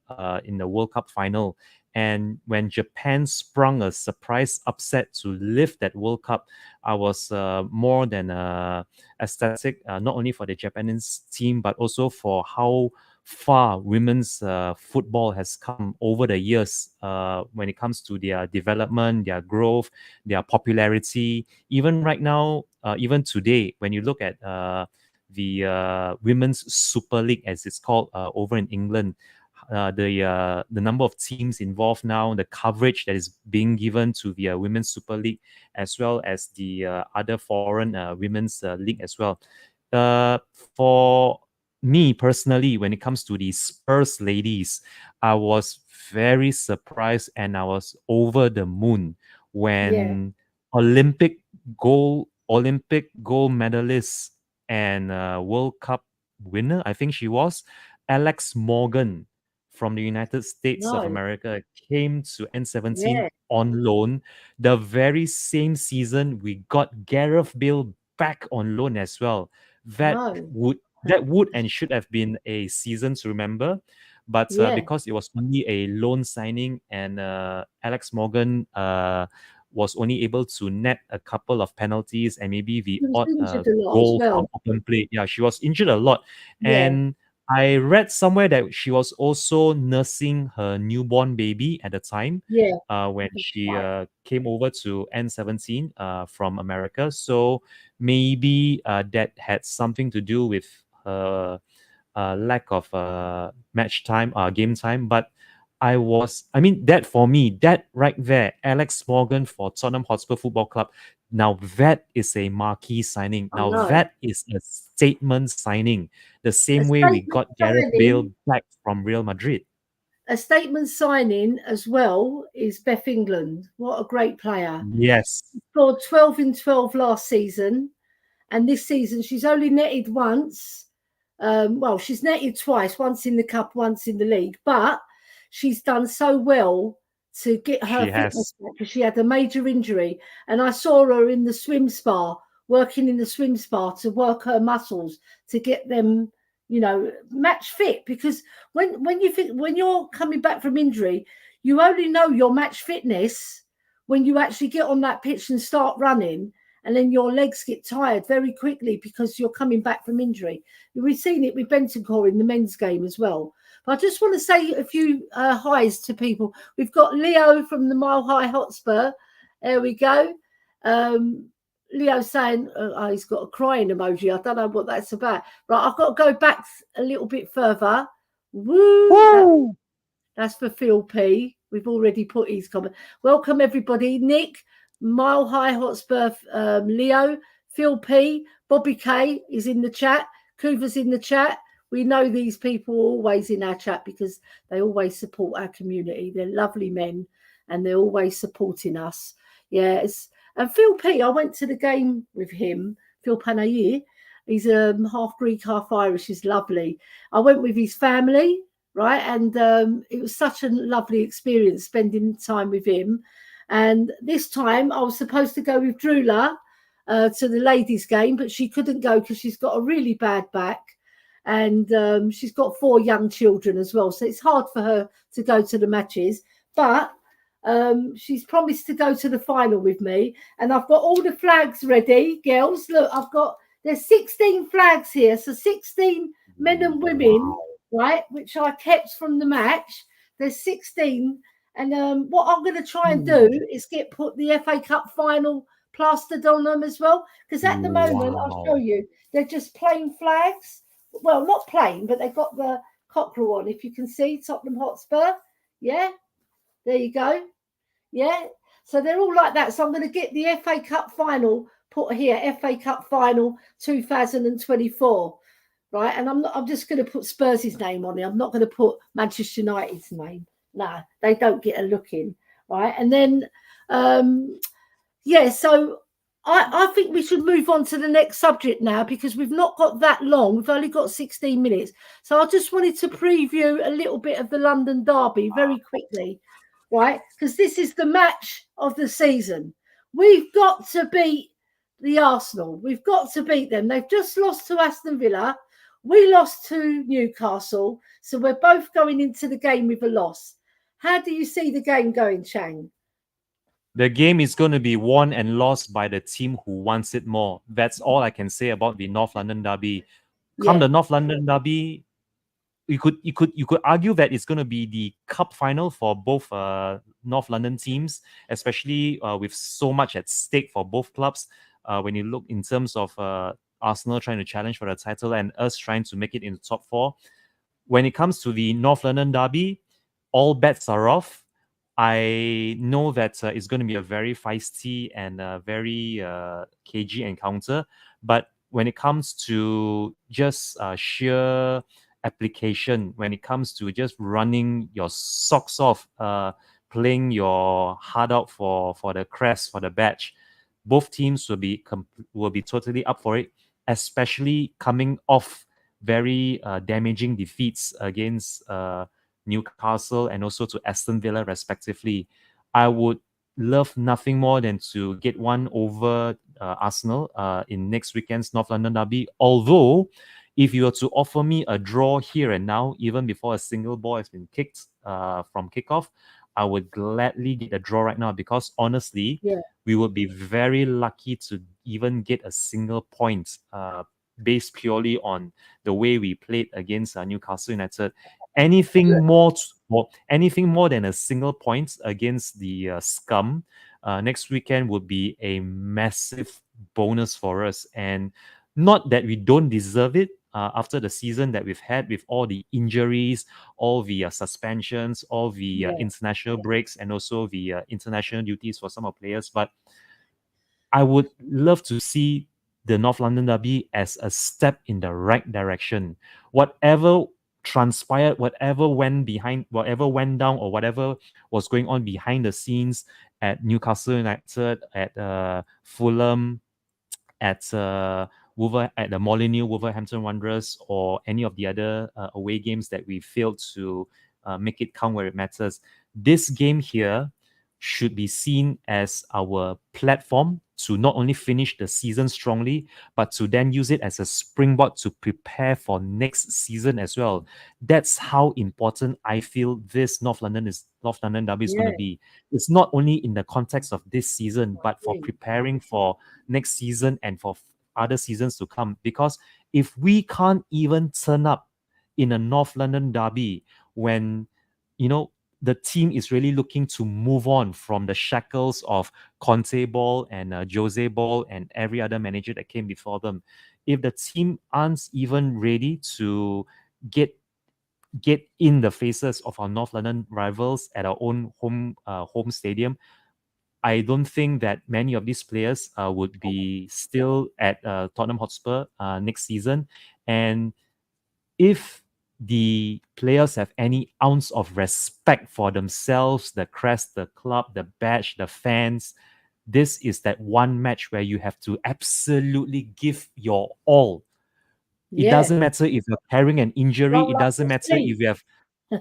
in the World Cup final. And when Japan sprung a surprise upset to lift that World Cup, I was more than ecstatic, not only for the Japanese team, but also for how far women's football has come over the years when it comes to their development, their growth, their popularity. Even right now, even today, when you look at the Women's Super League, as it's called over in England, the number of teams involved now, the coverage that is being given to the Women's Super League, as well as the other foreign women's league as well. For me personally, when it comes to the Spurs ladies, I was very surprised and I was over the moon Yeah, when Olympic gold medalist and World Cup winner, I think she was Alex Morgan from the United States of no, America came to N17 yeah, on loan. The very same season, we got Gareth Bale back on loan as well. That no, would that would and should have been a season to remember, but yeah. because it was only a loan signing and Alex Morgan was only able to net a couple of penalties and maybe the She was odd injured a lot as goal from well. open play. Yeah, she was injured a lot, Yeah, and I read somewhere that she was also nursing her newborn baby at the time yeah, when that's she right. came over to N17 from America. So maybe that had something to do with her lack of match time, game time. But I mean, that for me, that right there, Alex Morgan for Tottenham Hotspur Football Club. Now that is a marquee signing. I Now know. that is a statement signing. The A same way we statement got Gareth Bale signing, back from Real Madrid. a statement signing as well is Beth England. What a great player. Yes, Scored 12 in 12 last season. And this season, she's only netted once. Well, she's netted twice, once in the cup, once in the league. But she's done so well to get her she has. fitness back because she had a major injury. And I saw her in the swim spa, working in the swim spa to work her muscles to get them, you know, match fit. Because when you're coming back from injury, you only know your match fitness when you actually get on that pitch and start running, and then your legs get tired very quickly because you're coming back from injury. We've seen it with Bentancur in the men's game as well. But I just want to say a few highs to people. We've got Leo from the Mile High Hotspur. There we go. Um, Leo saying he's got a crying emoji. I don't know what that's about. Right, I've got to go back a little bit further. Woo! Woo! That's for Phil P. We've already put his comment. Welcome, everybody. Nick, Mile High Hotspur, Leo, Phil P, Bobby K is in the chat. Kuva's in the chat. We know these people are always in our chat because they always support our community. They're lovely men and they're always supporting us. Yes. And Phil P, I went to the game with him, Phil Panayir. He's half Greek, half Irish. He's lovely. I went with his family, right? And it was such a lovely experience spending time with him. And this time I was supposed to go with Drula, to the ladies' game, but she couldn't go because she's got a really bad back, and she's got 4 young children as well, so it's hard for her to go to the matches. But she's promised to go to the final with me, and I've got all the flags ready, girls. Look, there's 16 flags here, so 16 men and women, right, which I kept from the match. There's 16, and what I'm going to try and do is put the FA Cup final plastered on them as well, because at the moment, I'll show you, they're just plain flags. Well, not plain, but they've got the cockerel on. If you can see Tottenham Hotspur, yeah, there you go, yeah. So they're all like that. So I'm going to get the FA Cup final put here, FA Cup final 2024, right? And I'm just going to put Spurs' name on it. I'm not going to put Manchester United's name. No, they don't get a look in, right? And then, yeah, so I think we should move on to the next subject now, because we've not got that long. We've only got 16 minutes. So I just wanted to preview a little bit of the London Derby very quickly, right? Because this is the match of the season. We've got to beat the Arsenal. We've got to beat them. They've just lost to Aston Villa. We lost to Newcastle. So we're both going into the game with a loss. How do you see the game going, Chang? The game is going to be won and lost by the team who wants it more. That's all I can say about the North London Derby. Come the North London Derby, you could argue that it's going to be the cup final for both North London teams, especially with so much at stake for both clubs. When you look in terms of Arsenal trying to challenge for the title and us trying to make it in the top 4. When it comes to the North London Derby, all bets are off. I know that it's going to be a very feisty and very cagey encounter, but when it comes to just sheer application, when it comes to just running your socks off, playing your heart out for the crest, for the badge, both teams will be totally up for it, especially coming off very damaging defeats against Newcastle and also to Aston Villa respectively. I would love nothing more than to get one over Arsenal in next weekend's North London Derby. Although, if you were to offer me a draw here and now, even before a single ball has been kicked from kickoff, I would gladly get a draw right now, because honestly, we would be very lucky to even get a single point based purely on the way we played against Newcastle United. Anything more than a single point against the scum next weekend would be a massive bonus for us. And not that we don't deserve it after the season that we've had, with all the injuries, all the suspensions, all the international breaks, and also the international duties for some of players. But I would love to see the North London Derby as a step in the right direction. Whatever transpired, whatever went down, or whatever was going on behind the scenes at Newcastle United, at Fulham, at the Molineux Wolverhampton Wanderers, or any of the other away games that we failed to make it count where it matters. This game here should be seen as our platform to not only finish the season strongly, but to then use it as a springboard to prepare for next season as well. That's how important I feel this North London Derby is going to be. It's not only in the context of this season, but for preparing for next season and for other seasons to come. Because if we can't even turn up in a North London Derby when, the team is really looking to move on from the shackles of Conte ball and Jose ball and every other manager that came before them. If the team aren't even ready to get in the faces of our North London rivals at our own home stadium, I don't think that many of these players would be still at Tottenham Hotspur next season. And if the players have any ounce of respect for themselves, the crest, the club, the badge, the fans, this is that one match where you have to absolutely give your all. It doesn't matter if you're carrying an injury. It doesn't matter if you have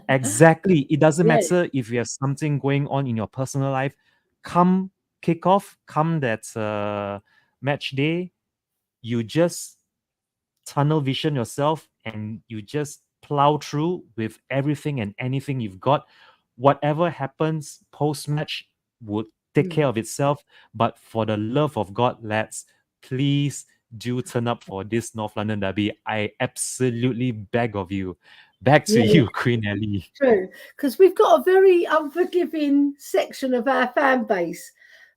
exactly. It doesn't matter if you have something going on in your personal life. Come kickoff, come that match day, you just tunnel vision yourself and you just plow through with everything and anything you've got. Whatever happens post match would take care of itself. But for the love of God, lads, please do turn up for this North London derby. I absolutely beg of you. Back to you, Queen Ellie. True, because we've got a very unforgiving section of our fan base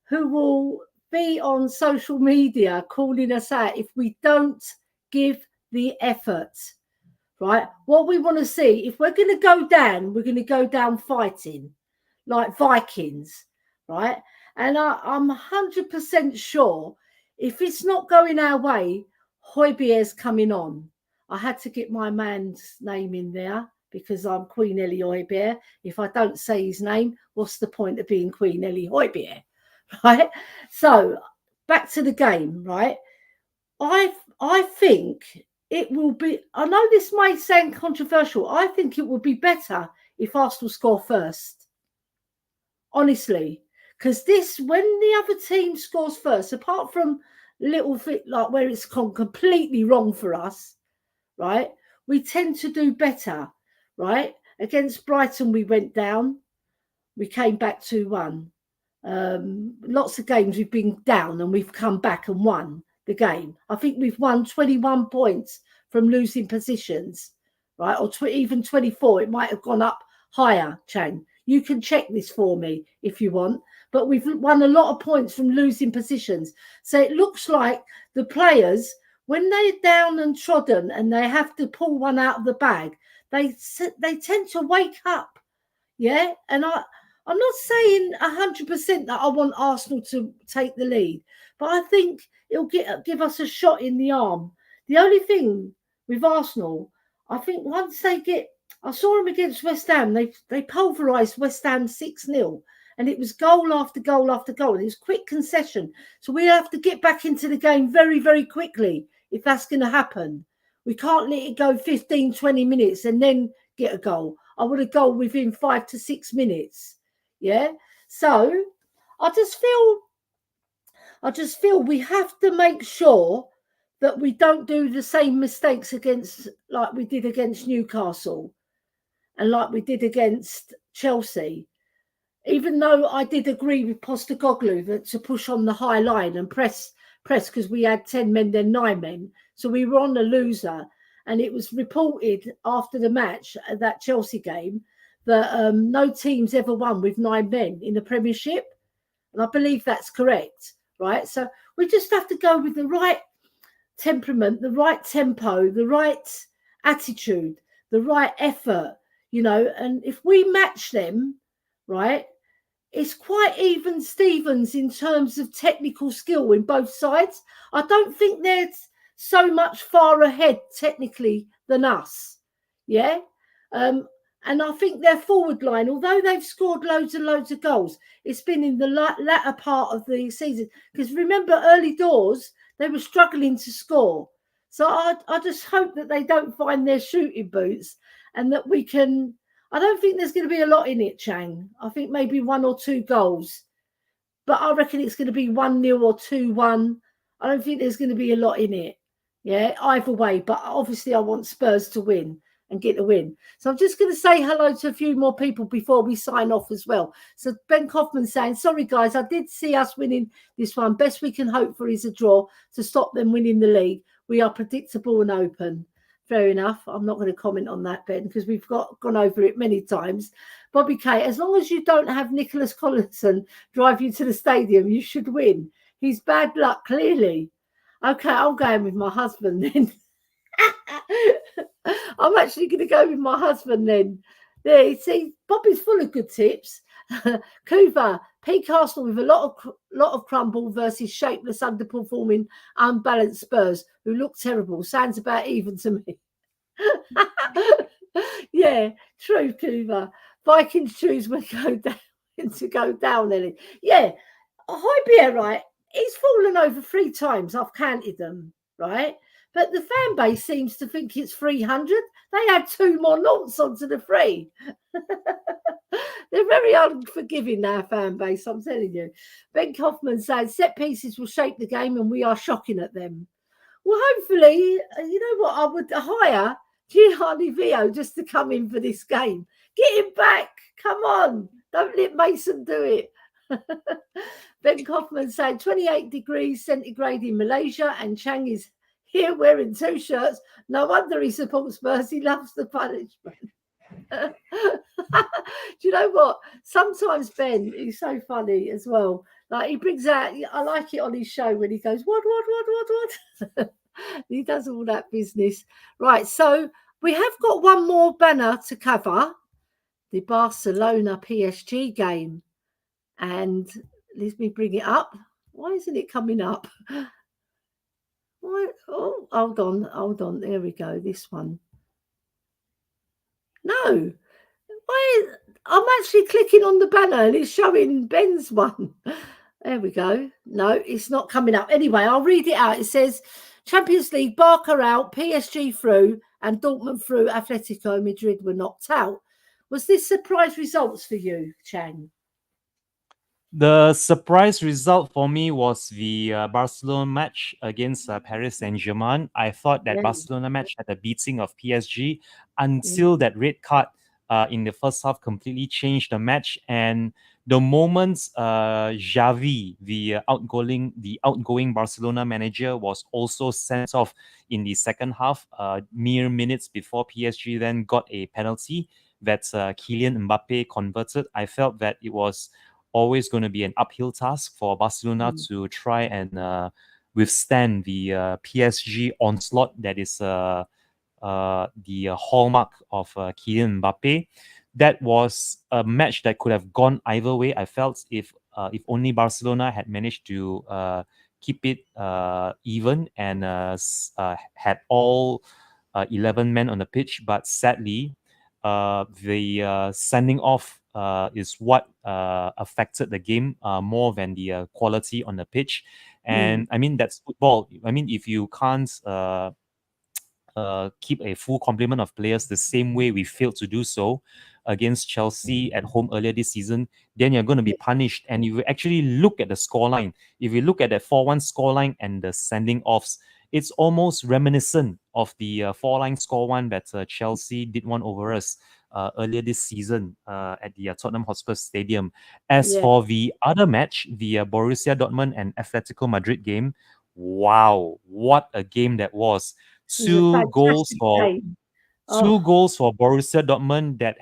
who will be on social media calling us out if we don't give the effort, right? What we want to see, if we're going to go down, we're going to go down fighting like Vikings, right? And I'm 100% sure if it's not going our way, Højbjerg's coming on. I had to get my man's name in there because I'm Queen Ellie Højbjerg. If I don't say his name, what's the point of being Queen Ellie Højbjerg, right? So back to the game, right? I think it will be, I know this may sound controversial, I think it would be better if Arsenal score first. Honestly, because this, when the other team scores first, apart from little bit like where it's gone completely wrong for us, right? We tend to do better, right? Against Brighton, we went down. We came back 2-1. Lots of games we've been down and we've come back and won the game. I think we've won 21 points from losing positions, right? Or even 24. It might have gone up higher, Chang. You can check this for me if you want. But we've won a lot of points from losing positions. So it looks like the players, when they're down and trodden and they have to pull one out of the bag, they tend to wake up. Yeah. And I'm not saying 100% that I want Arsenal to take the lead, but I think it'll give us a shot in the arm. The only thing with Arsenal, I think once they get, I saw them against West Ham, they pulverised West Ham 6-0, and it was goal after goal after goal. It was quick concession. So we have to get back into the game very, very quickly if that's going to happen. We can't let it go 15, 20 minutes and then get a goal. I want a goal within 5 to 6 minutes. Yeah. So I just feel we have to make sure that we don't do the same mistakes against, like we did against Newcastle and like we did against Chelsea. Even though I did agree with Postecoglou that to push on the high line and press because we had 10 men, then 9 men. So we were on the loser. And it was reported after the match, that Chelsea game, that no team's ever won with 9 men in the Premiership. And I believe that's correct, right? So we just have to go with the right temperament, the right tempo, the right attitude, the right effort, you know. And if we match them, right, it's quite even Stevens in terms of technical skill in both sides. I don't think there's so much far ahead technically than us. Yeah. And I think their forward line, although they've scored loads and loads of goals, it's been in the latter part of the season. Because remember, early doors, they were struggling to score. So I just hope that they don't find their shooting boots and that we can. I don't think there's going to be a lot in it, Chang. I think maybe 1 or 2 goals. But I reckon it's going to be 1-0 or 2-1. I don't think there's going to be a lot in it. Yeah, either way. But obviously I want Spurs to win and get the win. So I'm just going to say hello to a few more people before we sign off as well. So Ben Kaufman saying, sorry guys, I did see us winning this one. Best we can hope for is a draw to stop them winning the league. We are predictable and open. Fair enough. I'm not going to comment on that, Ben, because we've gone over it many times. Bobby K, as long as you don't have Nicholas Collinson drive you to the stadium, you should win. He's bad luck, clearly. Okay, I'm going with my husband then. I'm actually going to go with my husband then. There, you see, Bobby's full of good tips. Kuva, peak Arsenal with a lot of crumble versus shapeless, underperforming, unbalanced Spurs who look terrible. Sounds about even to me. Yeah, true, Kuva. Vikings choose when to go down, Ellie. Yeah, Højbjerg, right? He's fallen over 3 times. I've counted them, right? But the fan base seems to think it's 300. They had 2 more noughts onto the 3. They're very unforgiving, our fan base, I'm telling you. Ben Kaufman says set pieces will shape the game and we are shocking at them. Well, hopefully, you know what, I would hire Gianni Vio just to come in for this game. Get him back. Come on. Don't let Mason do it. Ben Kaufman said 28 degrees centigrade in Malaysia and Chang is here wearing 2 shirts. No wonder he supports Spurs. He loves the punishment. Do you know what? Sometimes Ben, he's so funny as well. Like he brings out, I like it on his show when he goes, what? He does all that business. Right, so we have got one more banner to cover, the Barcelona PSG game. And let me bring it up. Why isn't it coming up? Why? Oh, hold on. There we go. This one. No. Why? I'm actually clicking on the banner and it's showing Ben's one. There we go. No, it's not coming up. Anyway, I'll read it out. It says Champions League, Barca out, PSG through, and Dortmund through. Atletico Madrid were knocked out. Was this surprise results for you, Chang? The surprise result for me was the Barcelona match against Paris Saint-Germain. I thought that Barcelona match had a beating of PSG until that red card in the first half completely changed the match. And the moments Xavi, the outgoing Barcelona manager, was also sent off in the second half, mere minutes before PSG then got a penalty that Kylian Mbappe converted. I felt that it was always going to be an uphill task for Barcelona to try and withstand the PSG onslaught that is the hallmark of Kylian Mbappe. That was a match that could have gone either way. I felt if only Barcelona had managed to keep it even and had all 11 men on the pitch, but sadly, the sending off is what affected the game more than the quality on the pitch. And I mean, that's football. I mean, if you can't keep a full complement of players the same way we failed to do so against Chelsea at home earlier this season, then you're going to be punished. And if you actually look at the scoreline, if you look at that 4-1 scoreline and the sending offs, it's almost reminiscent of the 4-line score-1 that Chelsea did one over us earlier this season at the Tottenham Hotspur Stadium. As for the other match, the Borussia Dortmund and Atletico Madrid game, wow, what a game that was. Two goals for Borussia Dortmund that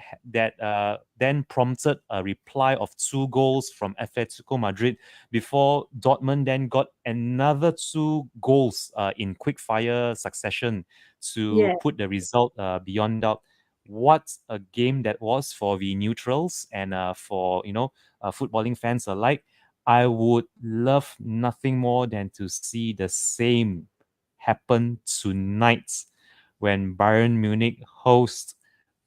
then prompted a reply of 2 goals from Atletico Madrid before Dortmund then got another 2 goals in quick fire succession to put the result beyond doubt. What a game that was for the neutrals and for footballing fans alike. I would love nothing more than to see the same happen tonight when Bayern Munich host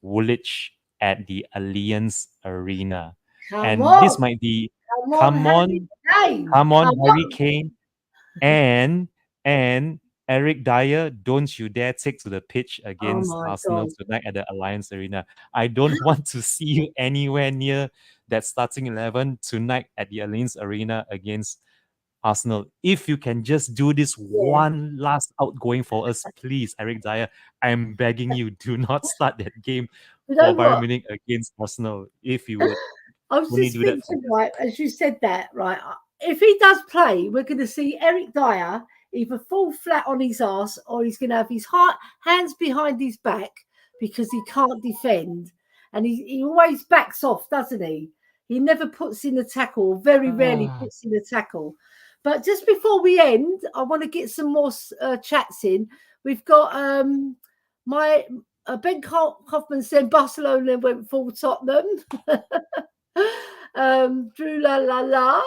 Woolwich at the Allianz Arena. This might be come on, Harry Kane and Eric Dyer, don't you dare take to the pitch against Arsenal tonight at the Allianz Arena. I don't want to see you anywhere near that starting 11 tonight at the Allianz Arena against Arsenal. If you can just do this one last outgoing for us, please, Eric Dyer, I'm begging you, do not start that game for Bayern Munich against Arsenal. If you would, I was just thinking, right, as you said that, right, if he does play, we're going to see Eric Dyer either fall flat on his ass or he's going to have his hands behind his back because he can't defend. And he always backs off, doesn't he? He never puts in a tackle, very rarely puts in a tackle. But just before we end, I want to get some more chats in. We've got Ben Kaufman saying Barcelona went full Tottenham. Drew la la la.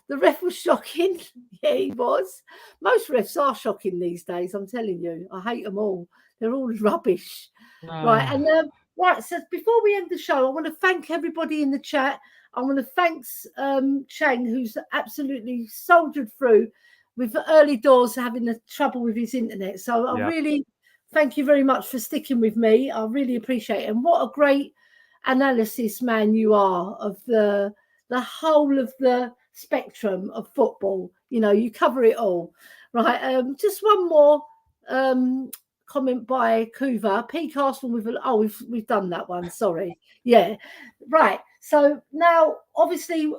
The ref was shocking. Yeah, he was. Most refs are shocking these days, I'm telling you. I hate them all. They're all rubbish. Right, and right, so before we end the show, I want to thank everybody in the chat. I want to thank Chang, who's absolutely soldiered through. with early doors having the trouble with his internet. So I really thank you very much for sticking with me. I really appreciate it. And what a great analysis man you are of the whole of the spectrum of football. You know, you cover it all. Right. Just one more comment by Kuva. Peak Arsenal with we've done that one. Sorry. Yeah. Right. So now, obviously,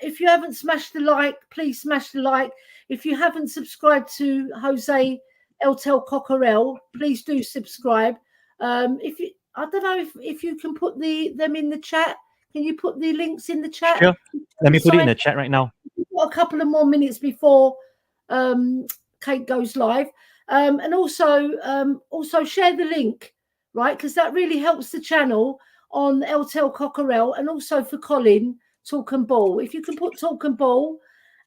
if you haven't smashed the like, please smash the like. If you haven't subscribed to Jose Eltel Cocorel, please do subscribe. I don't know if you can put them in the chat. Can you put the links in the chat? Sure. Let me put it in the chat right now. We've got a couple of more minutes before Kate goes live. And also share the link, right? Because that really helps the channel on Eltel Cocorel, and also for Colin, Talk and Ball. If you can put Talk and Ball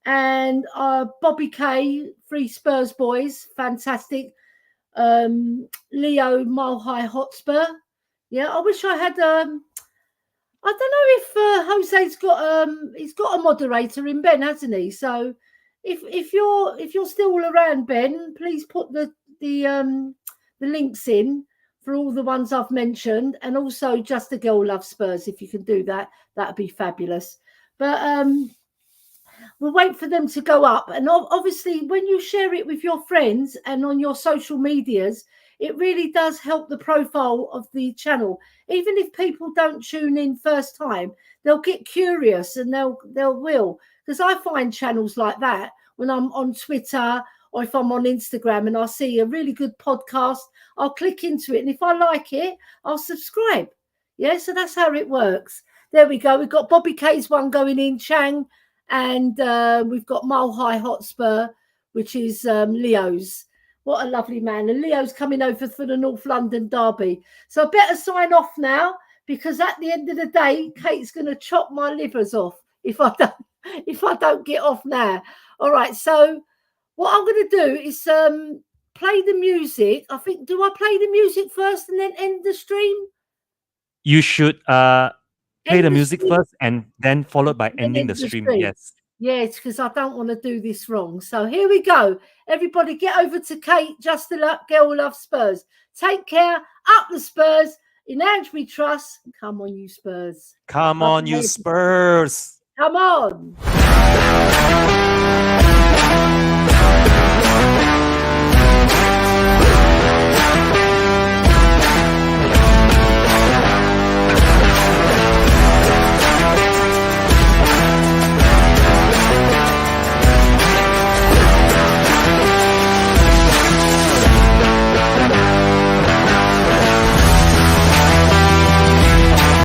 and Bobby K, Free Spurs Boys, fantastic. Leo Mile High Hotspur. Yeah, I wish I had I don't know if Jose's got he's got a moderator in Ben, hasn't he? So if you're still around, Ben, please put the links in for all the ones I've mentioned, and also Just a Girl Loves Spurs. If you can do that, that'd be fabulous. But we'll wait for them to go up. And obviously, when you share it with your friends and on your social medias, it really does help the profile of the channel. Even if people don't tune in first time, they'll get curious and they'll will. Because I find channels like that when I'm on Twitter or if I'm on Instagram and I see a really good podcast, I'll click into it. And if I like it, I'll subscribe. Yeah, so that's how it works. There we go. We've got Bobby K's one going in, Chang. And we've got Mile High Hotspur, which is Leo's. What a lovely man. And Leo's coming over for the North London derby. So I better sign off now, because at the end of the day, Kate's going to chop my livers off if I don't get off now. All right. So what I'm going to do is play the music. I think, do I play the music first and then end the stream? You should play the music first and then followed by ending the stream. Yes. Yes, because I don't want to do this wrong. So here we go. Everybody get over to Kate, Just a Girl Loves Spurs. Take care. Up the Spurs. In Ange we trust. Come on, you Spurs. Come on, you Spurs. Come on.